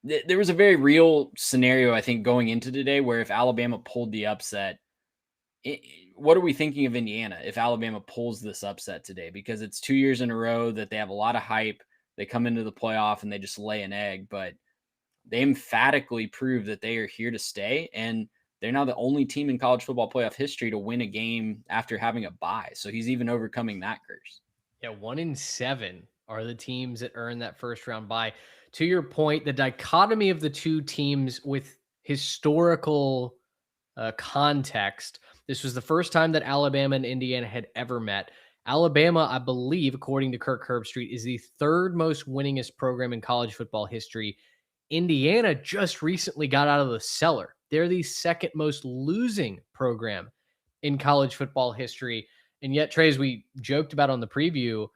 There was a very real scenario, I think, going into today, where if Alabama pulled the upset, what are we thinking of Indiana if Alabama pulls this upset today? Because it's 2 years in a row that they have a lot of hype. They come into the playoff and they just lay an egg, but they emphatically prove that they are here to stay. And they're now the only team in college football playoff history to win a game after having a bye. So he's even overcoming that curse. Yeah, 1 in 7 are the teams that earn that first round bye. To your point, the dichotomy of the two teams with historical context, this was the first time that Alabama and Indiana had ever met. Alabama, I believe, according to Kirk Herbstreit, is the third most winningest program in college football history. Indiana just recently got out of the cellar. They're the second most losing program in college football history. And yet, Trey, as we joked about on the preview,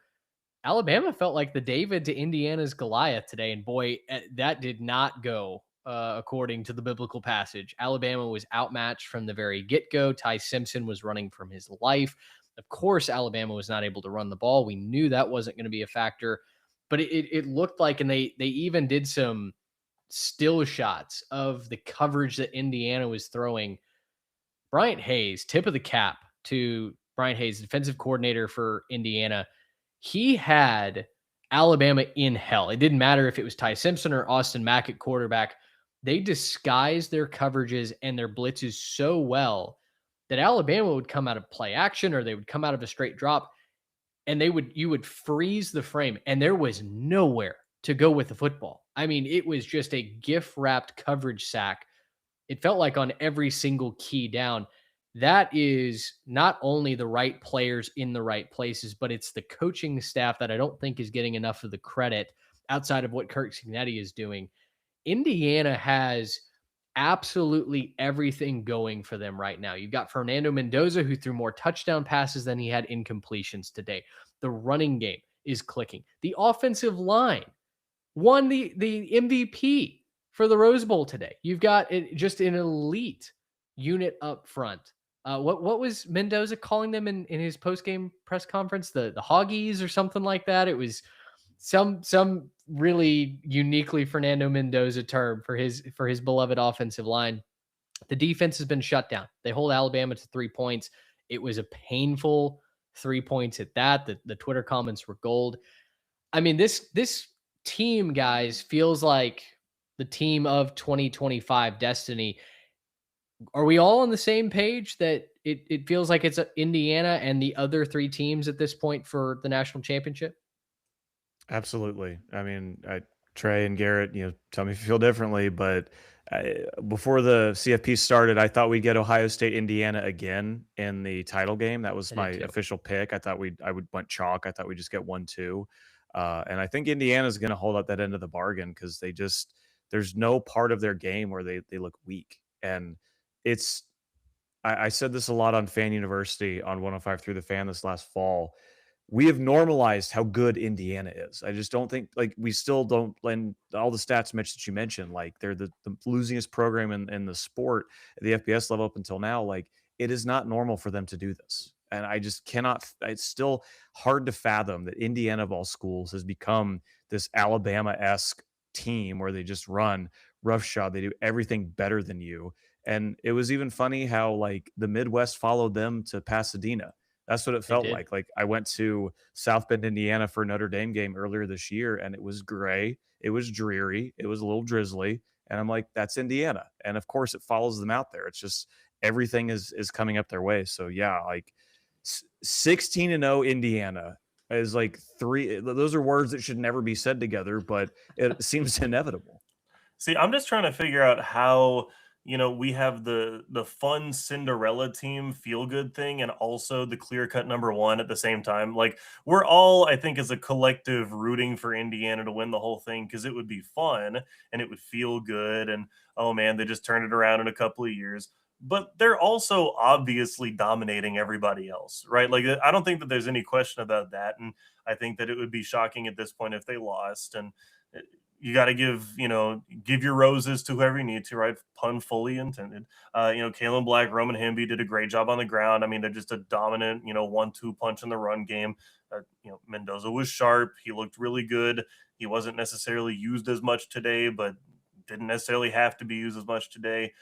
Alabama felt like the David to Indiana's Goliath today. And boy, that did not go according to the biblical passage. Alabama was outmatched from the very get-go. Ty Simpson was running from his life. Of course, Alabama was not able to run the ball. We knew that wasn't going to be a factor. But it looked like, and they even did some still shots of the coverage that Indiana was throwing. Bryant Hayes, tip of the cap to Bryant Hayes, defensive coordinator for Indiana. He had Alabama in hell. It didn't matter if it was Ty Simpson or Austin Mack at quarterback. They disguised their coverages and their blitzes so well that Alabama would come out of play action, or they would come out of a straight drop, and you would freeze the frame, and there was nowhere to go with the football. I mean, it was just a gift-wrapped coverage sack. It felt like on every single key down. That is not only the right players in the right places, but it's the coaching staff that I don't think is getting enough of the credit outside of what Curt Cignetti is doing. Indiana has absolutely everything going for them right now. You've got Fernando Mendoza, who threw more touchdown passes than he had incompletions today. The running game is clicking. The offensive line won the MVP for the Rose Bowl today. You've got just an elite unit up front. What was Mendoza calling them in his post-game press conference? The Hoggies or something like that. It was some really uniquely Fernando Mendoza term for his beloved offensive line. The defense has been shut down. They hold Alabama to 3 points. It was a painful 3 points at that. The Twitter comments were gold. I mean, this team, guys, feels like the team of 2025 destiny. Are we all on the same page that it feels like it's Indiana and the other 3 teams at this point for the national championship? Absolutely. I mean, Trey and Garrett, tell me if you feel differently, but before the CFP started, I thought we'd get Ohio State, Indiana again in the title game. That was my official pick. I thought I would want chalk. I thought we'd just get 1-2. And I think Indiana's going to hold up that end of the bargain, because There's no part of their game where they look weak. And it's I said this a lot on Fan University on 105 through the Fan this last fall. We have normalized how good Indiana is. I just don't think like we still don't lend all the stats, Mitch, that you mentioned. Like they're the losingest program in the sport at the FBS level up until now. Like it is not normal for them to do this. And I just cannot, it's still hard to fathom that Indiana of all schools has become this Alabama esque team where they just run roughshod. They do everything better than you. And it was even funny how like the Midwest followed them to Pasadena. That's what it They felt did. like. Like I went to South Bend, Indiana for a Notre Dame game earlier this year, and it was gray, it was dreary, it was a little drizzly, and I'm like, that's Indiana. And of course, it follows them out there. It's just everything is coming up their way. So yeah, like 16-0 Indiana is like three. Those are words that should never be said together, but it seems inevitable. See, I'm just trying to figure out how, we have the fun Cinderella team feel good thing and also the clear cut number one at the same time. Like we're all, I think, as a collective rooting for Indiana to win the whole thing because it would be fun and it would feel good. And oh man, they just turned it around in a couple of years. But they're also obviously dominating everybody else, right? Like I don't think that there's any question about that. And I think that it would be shocking at this point if they lost. And you got to give your roses to whoever you need to, right? Pun fully intended. Kalen Black, Roman Hemby did a great job on the ground. I mean, they're just a dominant, 1-2 punch in the run game. Mendoza was sharp. He looked really good. He wasn't necessarily used as much today, but didn't necessarily have to be used as much today.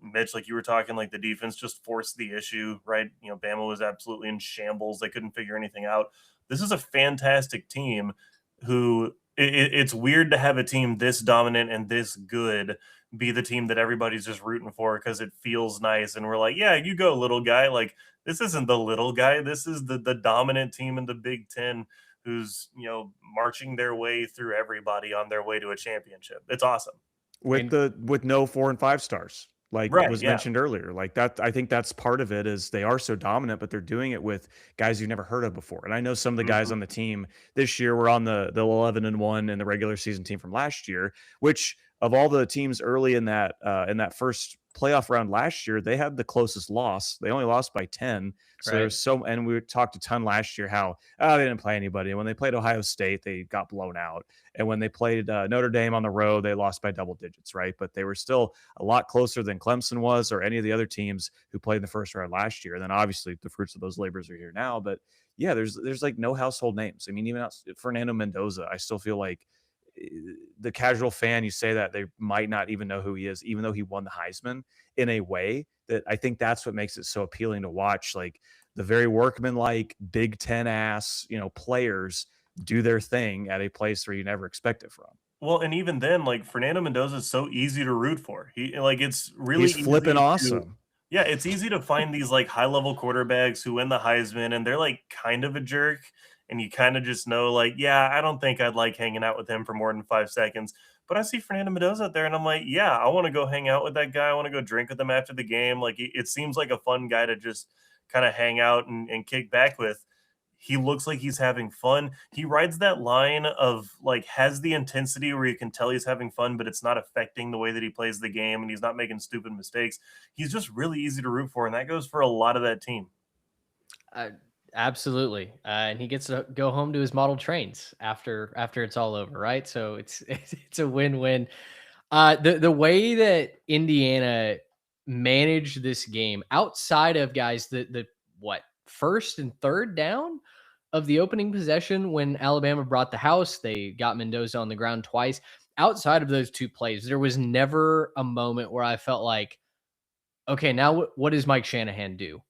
Mitch, like you were talking, like the defense just forced the issue, right? Bama was absolutely in shambles. They couldn't figure anything out. This is a fantastic team who it's weird to have a team this dominant and this good be the team that everybody's just rooting for because it feels nice. And we're like, yeah, you go, little guy. Like, this isn't the little guy. This is the dominant team in the Big Ten who's, marching their way through everybody on their way to a championship. It's awesome. With no 4 and 5 stars. Like Right, was yeah. mentioned earlier, like that, I think that's part of it is they are so dominant, but they're doing it with guys you've never heard of before. And I know some of the guys on the team this year were on the 11-1 in the regular season team from last year, which of all the teams early in that first playoff round last year, they had the closest loss. They only lost by 10. So Right. there's and we talked a ton last year how they didn't play anybody. And when they played Ohio State, they got blown out. And when they played Notre Dame on the road, they lost by double digits, right? But they were still a lot closer than Clemson was or any of the other teams who played in the first round last year. And then obviously the fruits of those labors are here now. But yeah, there's like no household names. I mean, even Fernando Mendoza, I still feel like the casual fan, you say that they might not even know who he is, even though he won the Heisman in a way that I think that's what makes it so appealing to watch. Like the very workmanlike Big Ten ass, players do their thing at a place where you never expect it from. Well, and even then, like Fernando Mendoza is so easy to root for. It's really He's flipping awesome. Yeah, it's easy to find these like high level quarterbacks who win the Heisman and they're like kind of a jerk. And you kind of just know, like, yeah, I don't think I'd like hanging out with him for more than 5 seconds. But I see Fernando Mendoza out there and I'm like, yeah, I want to go hang out with that guy. I want to go drink with him after the game. Like, it seems like a fun guy to just kind of hang out and kick back with. He looks like he's having fun. He rides that line of like has the intensity where you can tell he's having fun, but it's not affecting the way that he plays the game and he's not making stupid mistakes. He's just really easy to root for. And that goes for a lot of that team. Absolutely. And he gets to go home to his model trains after it's all over, right? So it's a win-win. The way that Indiana managed this game outside of guys the first and third down of the opening possession when Alabama brought the house, they got Mendoza on the ground twice. Outside of those two plays, there was never a moment where I felt like, okay, now what does Mike Shanahan do?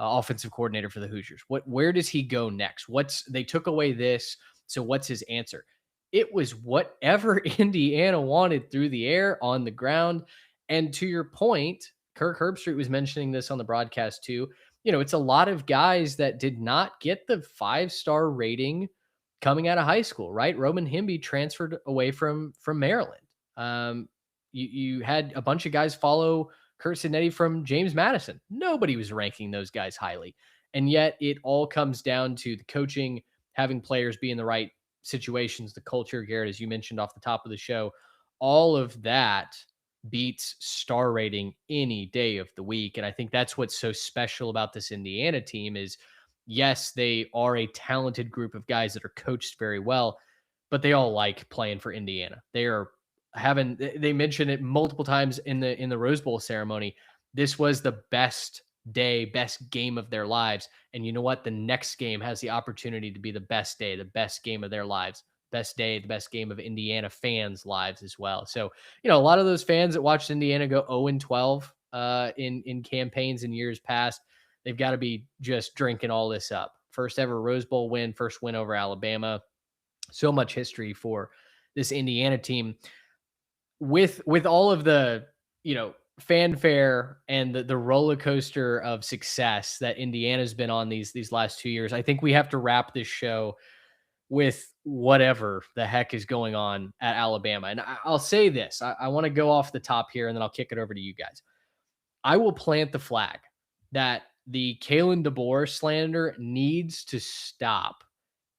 Offensive coordinator for the Hoosiers. Where does he go next? They took away this, so what's his answer? It was whatever Indiana wanted through the air, on the ground. And to your point, Kirk Herbstreit was mentioning this on the broadcast too. It's a lot of guys that did not get the 5-star rating coming out of high school, right? Roman Hemby transferred away from Maryland. You had a bunch of guys follow Kurt Sinetti from James Madison. Nobody was ranking those guys highly. And yet it all comes down to the coaching, having players be in the right situations, the culture, Garrett, as you mentioned off the top of the show, all of that beats star rating any day of the week. And I think that's what's so special about this Indiana team is, yes, they are a talented group of guys that are coached very well, but they all like playing for Indiana. They mentioned it multiple times in the Rose Bowl ceremony. This was the best day, best game of their lives. And you know what? The next game has the opportunity to be the best day, the best game of their lives, best day, the best game of Indiana fans' lives as well. So, a lot of those fans that watched Indiana go 0-12 in campaigns in years past, they've got to be just drinking all this up. First ever Rose Bowl win, first win over Alabama. So much history for this Indiana team. With all of the, fanfare and the roller coaster of success that Indiana's been on these last 2 years, I think we have to wrap this show with whatever the heck is going on at Alabama. And I'll say this, I want to go off the top here and then I'll kick it over to you guys. I will plant the flag that the Kalen DeBoer slander needs to stop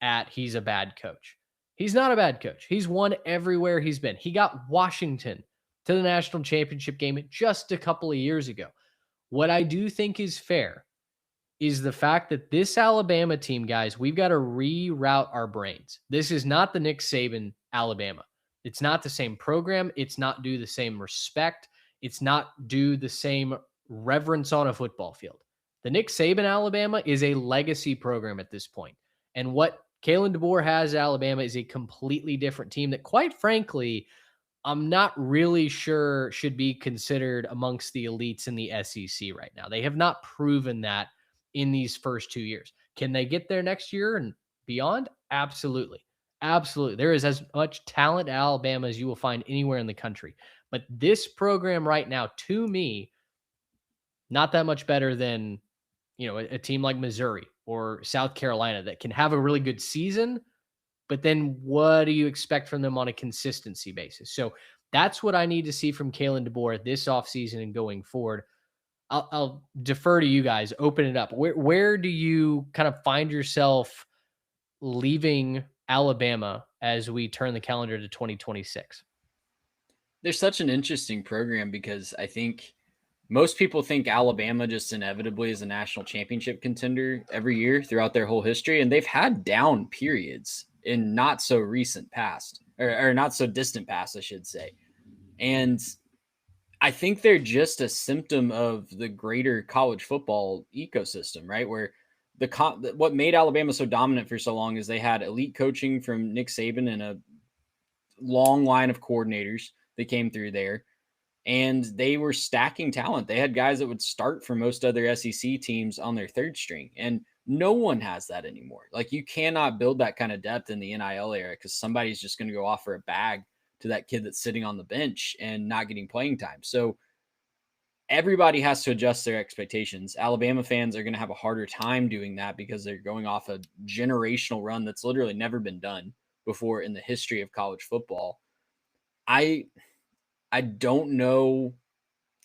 at he's a bad coach. He's not a bad coach. He's won everywhere he's been. He got Washington to the national championship game just a couple of years ago. What I do think is fair is the fact that this Alabama team, guys, we've got to reroute our brains. This is not the Nick Saban Alabama. It's not the same program. It's not due the same respect. It's not due the same reverence on a football field. The Nick Saban Alabama is a legacy program at this point. And what Kalen DeBoer has at Alabama is a completely different team that, quite frankly, I'm not really sure should be considered amongst the elites in the SEC right now. They have not proven that in these first 2 years. Can they get there next year and beyond? Absolutely. Absolutely. There is as much talent at Alabama as you will find anywhere in the country. But this program right now, to me, not that much better than, a team like Missouri or South Carolina that can have a really good season, but then what do you expect from them on a consistency basis? So that's what I need to see from Kalen DeBoer this offseason and going forward. I'll defer to you guys. Open it up. Where do you kind of find yourself leaving Alabama as we turn the calendar to 2026? They're such an interesting program because I think most people think Alabama just inevitably is a national championship contender every year throughout their whole history. And they've had down periods in not so recent past or not so distant past, I should say. And I think they're just a symptom of the greater college football ecosystem, right? Where what made Alabama so dominant for so long is they had elite coaching from Nick Saban and a long line of coordinators that came through there. And they were stacking talent. They had guys that would start for most other SEC teams on their third string. And no one has that anymore. Like, you cannot build that kind of depth in the NIL era because somebody's just going to go offer a bag to that kid that's sitting on the bench and not getting playing time. So everybody has to adjust their expectations. Alabama fans are going to have a harder time doing that because they're going off a generational run that's literally never been done before in the history of college football. I don't know.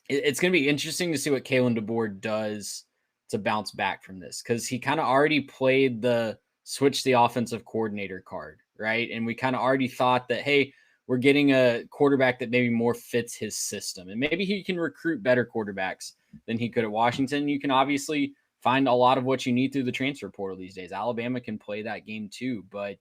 It's going to be interesting to see what Kalen DeBoer does to bounce back from this because he kind of already played the switch the offensive coordinator card, right? And we kind of already thought that, hey, we're getting a quarterback that maybe more fits his system. And maybe he can recruit better quarterbacks than he could at Washington. You can obviously find a lot of what you need through the transfer portal these days. Alabama can play that game too, but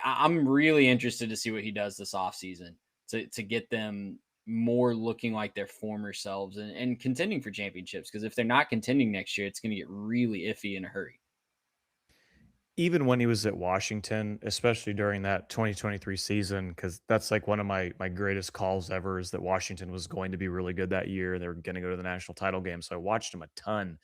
I'm really interested to see what he does this offseason to get them more looking like their former selves and contending for championships. Because if they're not contending next year, it's going to get really iffy in a hurry. Even when he was at Washington, especially during that 2023 season, because that's like one of my greatest calls ever is that Washington was going to be really good that year. They were going to go to the national title game. So I watched him a ton.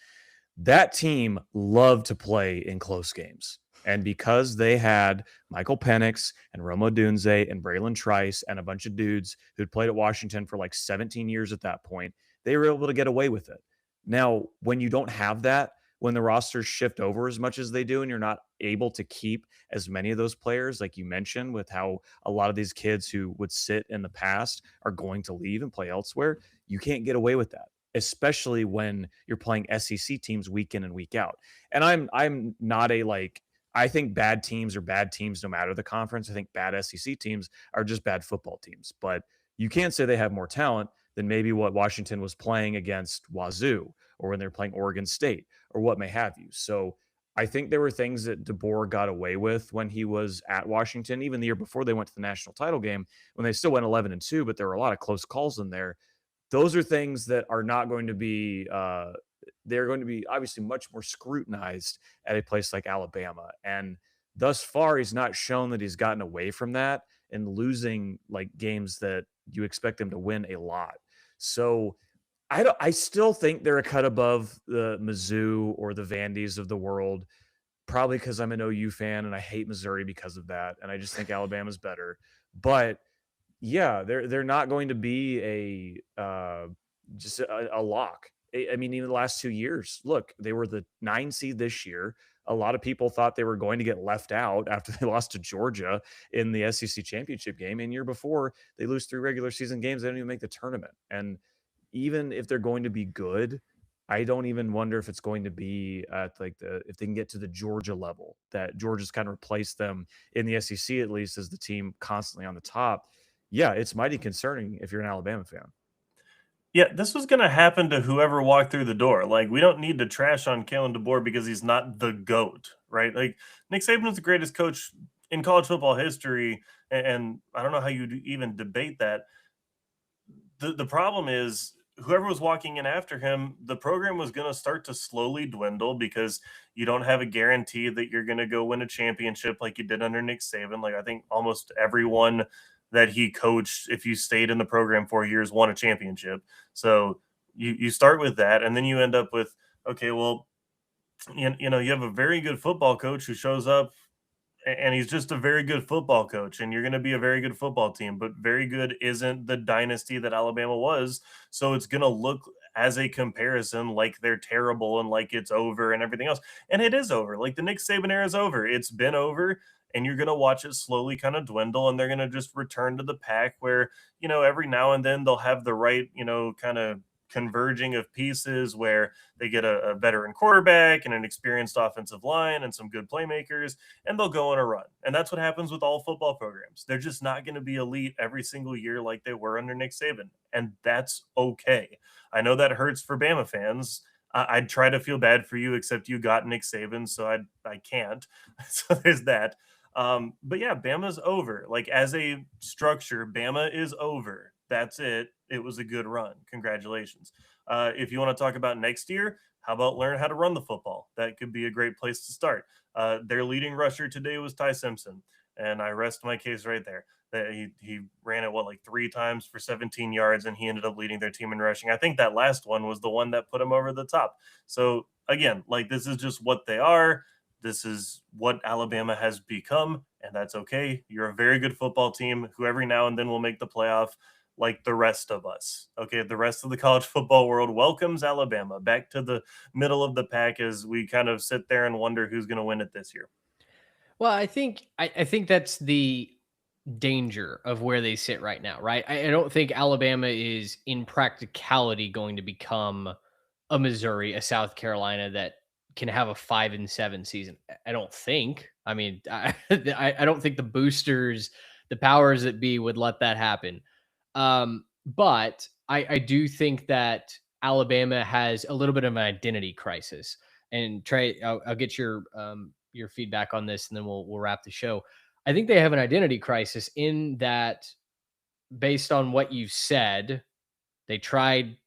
That team loved to play in close games. And because they had Michael Penix and Rome Odunze and Braylon Trice and a bunch of dudes who'd played at Washington for like 17 years at that point, they were able to get away with it. Now, when you don't have that, when the rosters shift over as much as they do and you're not able to keep as many of those players, like you mentioned, with how a lot of these kids who would sit in the past are going to leave and play elsewhere, you can't get away with that, especially when you're playing SEC teams week in and week out. And I'm not a like I think bad teams are bad teams no matter the conference. I think bad SEC teams are just bad football teams. But you can't say they have more talent than maybe what Washington was playing against Wazoo or when they're playing Oregon State or what may have you. So I think there were things that DeBoer got away with when he was at Washington, even the year before they went to the national title game, when they still went 11-2, but there were a lot of close calls in there. Those are things that are not going to be they're going to be obviously much more scrutinized at a place like Alabama. And thus far, he's not shown that he's gotten away from that and losing like games that you expect him to win a lot. So I still think they're a cut above the Mizzou or the Vandies of the world, probably because I'm an OU fan and I hate Missouri because of that. And I just think Alabama's better. But yeah, they're not going to be just a lock. I mean, even the last 2 years, look, they were the 9 seed this year. A lot of people thought they were going to get left out after they lost to Georgia in the SEC championship game. And year before, they lose 3 regular season games. They don't even make the tournament. And even if they're going to be good, I don't even wonder if it's going to be at if they can get to the Georgia level, that Georgia's kind of replaced them in the SEC, at least as the team constantly on the top. Yeah, it's mighty concerning if you're an Alabama fan. Yeah, this was going to happen to whoever walked through the door. Like, we don't need to trash on Kalen DeBoer because he's not the GOAT, right? Like, Nick Saban is the greatest coach in college football history, and I don't know how you'd even debate that. The problem is whoever was walking in after him, the program was going to start to slowly dwindle because you don't have a guarantee that you're going to go win a championship like you did under Nick Saban. Like, I think almost everyone that he coached, if you stayed in the program 4 years, won a championship. So you start with that, and then you end up with, okay, well, you know, you have a very good football coach who shows up and he's just a very good football coach, and you're going to be a very good football team, but very good isn't the dynasty that Alabama was. So it's going to look as a comparison like they're terrible and like it's over and everything else. And it is over. Like, the Nick Saban era is over. It's been over, and you're going to watch it slowly kind of dwindle, and they're going to just return to the pack where, you know, every now and then they'll have the right, you know, kind of converging of pieces where they get a veteran quarterback and an experienced offensive line and some good playmakers, and they'll go on a run. And that's what happens with all football programs. They're just not going to be elite every single year like they were under Nick Saban, and that's okay. I know that hurts for Bama fans. I'd try to feel bad for you, except you got Nick Saban, so I can't. So there's that. But yeah, Bama's over. Like, as a structure, Bama is over. That's it. It was a good run. Congratulations. If you want to talk about next year, how about learn how to run the football? That could be a great place to start. Their leading rusher today was Ty Simpson, and I rest my case right there. That he ran it like 3 times for 17 yards, and he ended up leading their team in rushing. I think that last one was the one that put him over the top. So again, like, this is just what they are. This is what Alabama has become, and that's okay. You're a very good football team who every now and then will make the playoff, like the rest of us. Okay, the rest of the college football world welcomes Alabama back to the middle of the pack as we kind of sit there and wonder who's going to win it this year. Well, I think that's the danger of where they sit right now, right? I don't think Alabama is in practicality going to become a Missouri, a South Carolina that can have a 5-7 season. I don't think. I mean, I don't think the boosters, the powers that be, would let that happen. But I do think that Alabama has a little bit of an identity crisis. And Trey, I'll get your feedback on this, and then we'll wrap the show. I think they have an identity crisis in that, based on what you've said, they tried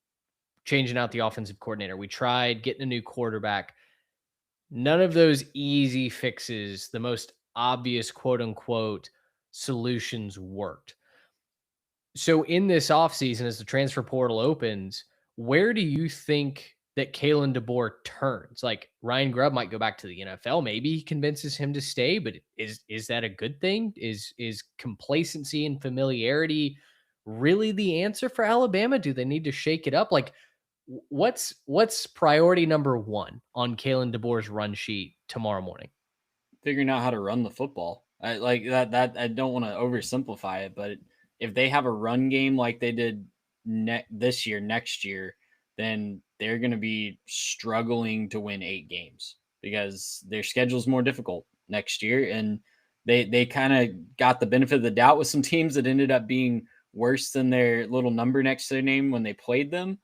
changing out the offensive coordinator. We tried getting a new quarterback. None of those easy fixes, the most obvious quote unquote solutions, worked. So in this offseason, as the transfer portal opens, where do you think that Kalen DeBoer turns? Like, Ryan Grubb might go back to the NFL. Maybe he convinces him to stay, but is that a good thing? Is complacency and familiarity really the answer for Alabama? Do they need to shake it up? Like, what's priority number 1 on Kalen DeBoer's run sheet tomorrow morning? Figuring out how to run the football. I like that I don't want to oversimplify it, but if they have a run game like they did this year, next year, then they're going to be struggling to win 8 games because their schedule is more difficult. next year. And they kind of got the benefit of the doubt with some teams that ended up being worse than their little number next to their name when they played them.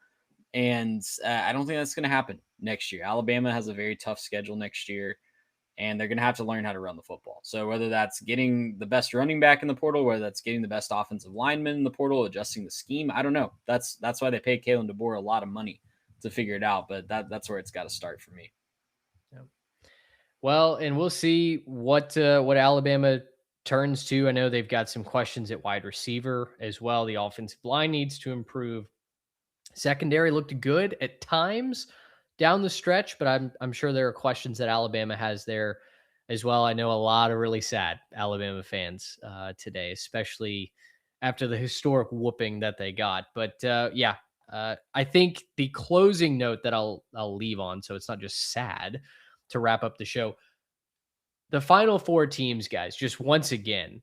And I don't think that's going to happen next year. Alabama has a very tough schedule next year, and they're going to have to learn how to run the football. So whether that's getting the best running back in the portal, whether that's getting the best offensive lineman in the portal, adjusting the scheme, I don't know. That's why they pay Kalen DeBoer a lot of money to figure it out. But that's where it's got to start for me. Yeah. Well, and we'll see what Alabama turns to. I know they've got some questions at wide receiver as well. The offensive line needs to improve. Secondary looked good at times down the stretch, but I'm sure there are questions that Alabama has there as well. I know a lot of really sad Alabama fans today, especially after the historic whooping that they got. But I think the closing note that I'll leave on, so it's not just sad to wrap up the show. The final four teams, guys, just once again,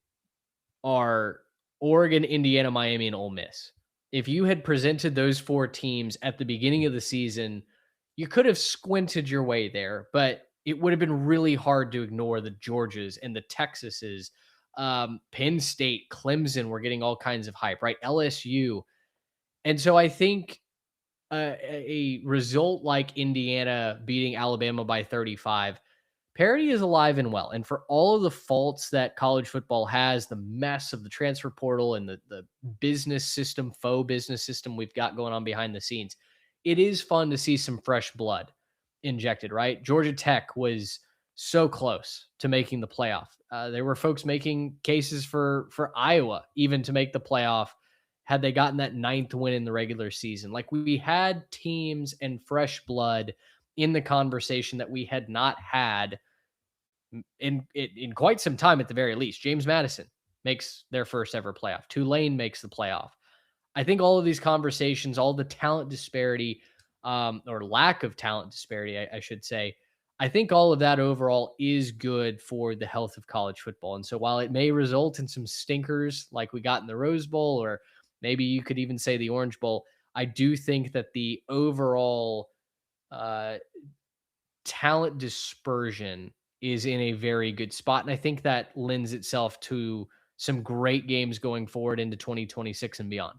are Oregon, Indiana, Miami, and Ole Miss. If you had presented those four teams at the beginning of the season, you could have squinted your way there, but it would have been really hard to ignore the Georgias and the Texases. Penn State, Clemson were getting all kinds of hype, right? LSU. And so I think a result like Indiana beating Alabama by 35, parity is alive and well. And for all of the faults that college football has, the mess of the transfer portal and the business system, faux business system we've got going on behind the scenes, it is fun to see some fresh blood injected, right? Georgia Tech was so close to making the playoff. There were folks making cases for Iowa even to make the playoff had they gotten that 9th win in the regular season. Like, we had teams and fresh blood in the conversation that we had not had in quite some time, at the very least. James Madison makes their first ever playoff. Tulane makes the playoff. I think all of these conversations, all the talent disparity, or lack of talent disparity, I should say, I think all of that overall is good for the health of college football. And so while it may result in some stinkers like we got in the Rose Bowl, or maybe you could even say the Orange Bowl, I do think that the overall talent dispersion is in a very good spot. And I think that lends itself to some great games going forward into 2026 and beyond.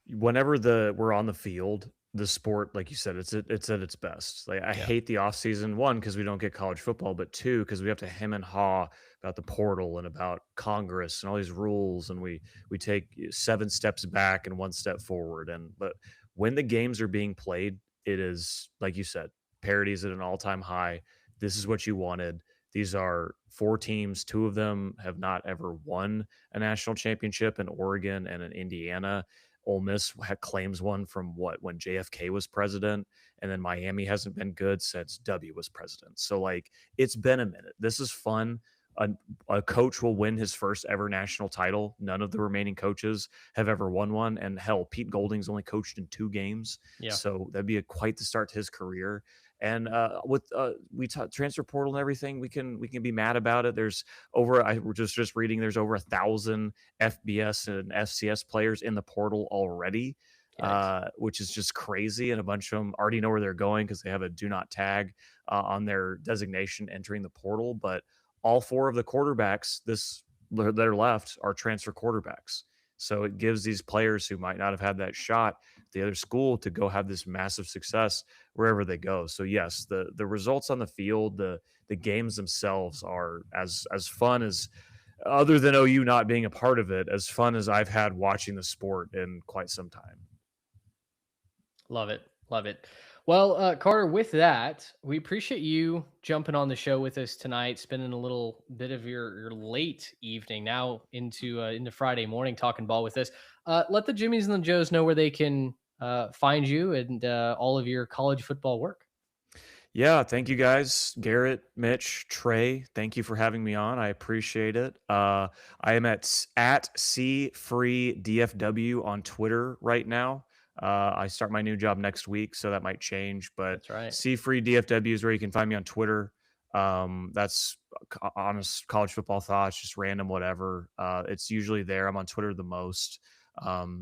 Whenever we're on the field, the sport, like you said, it's at its best. Like, I hate the off season, one, because we don't get college football, but two, because we have to hem and haw about the portal and about Congress and all these rules, and we take 7 steps back and 1 step forward. But when the games are being played, it is, like you said, parity is at an all-time high. This is what you wanted. These are 4 teams. 2 of them have not ever won a national championship, in Oregon and in Indiana. Ole Miss claims one from when JFK was president, and then Miami hasn't been good since W was president. So, like, it's been a minute. This is fun. A coach will win his first ever national title. None of the remaining coaches have ever won one, and hell, Pete Golding's only coached in 2 games. Yeah. So that'd be quite the start to his career. And with transfer portal and everything, we can be mad about it. There's we're just reading, there's over 1,000 FBS and FCS players in the portal already, which is just crazy. And a bunch of them already know where they're going because they have a do not tag on their designation entering the portal. But all 4 of the quarterbacks that are left are transfer quarterbacks. So it gives these players who might not have had that shot at the other school to go have this massive success wherever they go. So yes, the results on the field, the games themselves are as fun as, other than OU not being a part of it, as fun as I've had watching the sport in quite some time. Love it. Love it. Well, Carter, with that, we appreciate you jumping on the show with us tonight, spending a little bit of your late evening now into Friday morning talking ball with us. Let the Jimmies and the Joes know where they can find you and all of your college football work. Yeah, thank you guys, Garrett, Mitch, Trey. Thank you for having me on. I appreciate it. I am at CFreeDFW on Twitter right now. I start my new job next week, so that might change. But that's right. CFreeDFW is where you can find me on Twitter. That's honest college football thoughts, just random whatever. It's usually there. I'm on Twitter the most.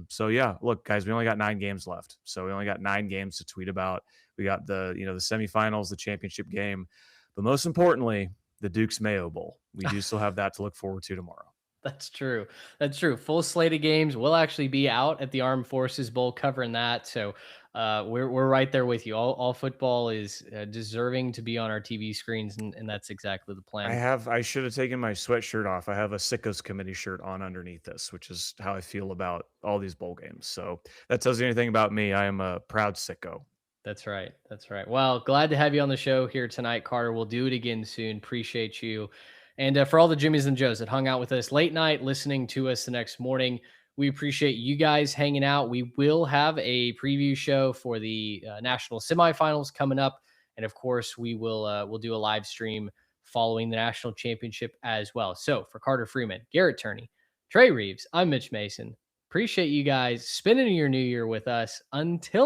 So yeah, look, guys, we only got 9 games left. So we only got 9 games to tweet about. We got the semifinals, the championship game, but most importantly, the Duke's Mayo Bowl. We do still have that to look forward to tomorrow. That's true. That's true. Full slate of games. We'll actually be out at the Armed Forces Bowl covering that. So we're right there with you. All football is deserving to be on our TV screens, and that's exactly the plan. I should have taken my sweatshirt off. I have a Sickos Committee shirt on underneath this, which is how I feel about all these bowl games. So that tells you anything about me. I am a proud Sicko. That's right. That's right. Well, glad to have you on the show here tonight, Carter. We'll do it again soon. Appreciate you. And for all the Jimmies and Joes that hung out with us late night, listening to us the next morning, we appreciate you guys hanging out. We will have a preview show for the national semifinals coming up. And of course, we'll do a live stream following the national championship as well. So for Carter Freeman, Garrett Turney, Trey Reeves, I'm Mitch Mason. Appreciate you guys spending your new year with us. Until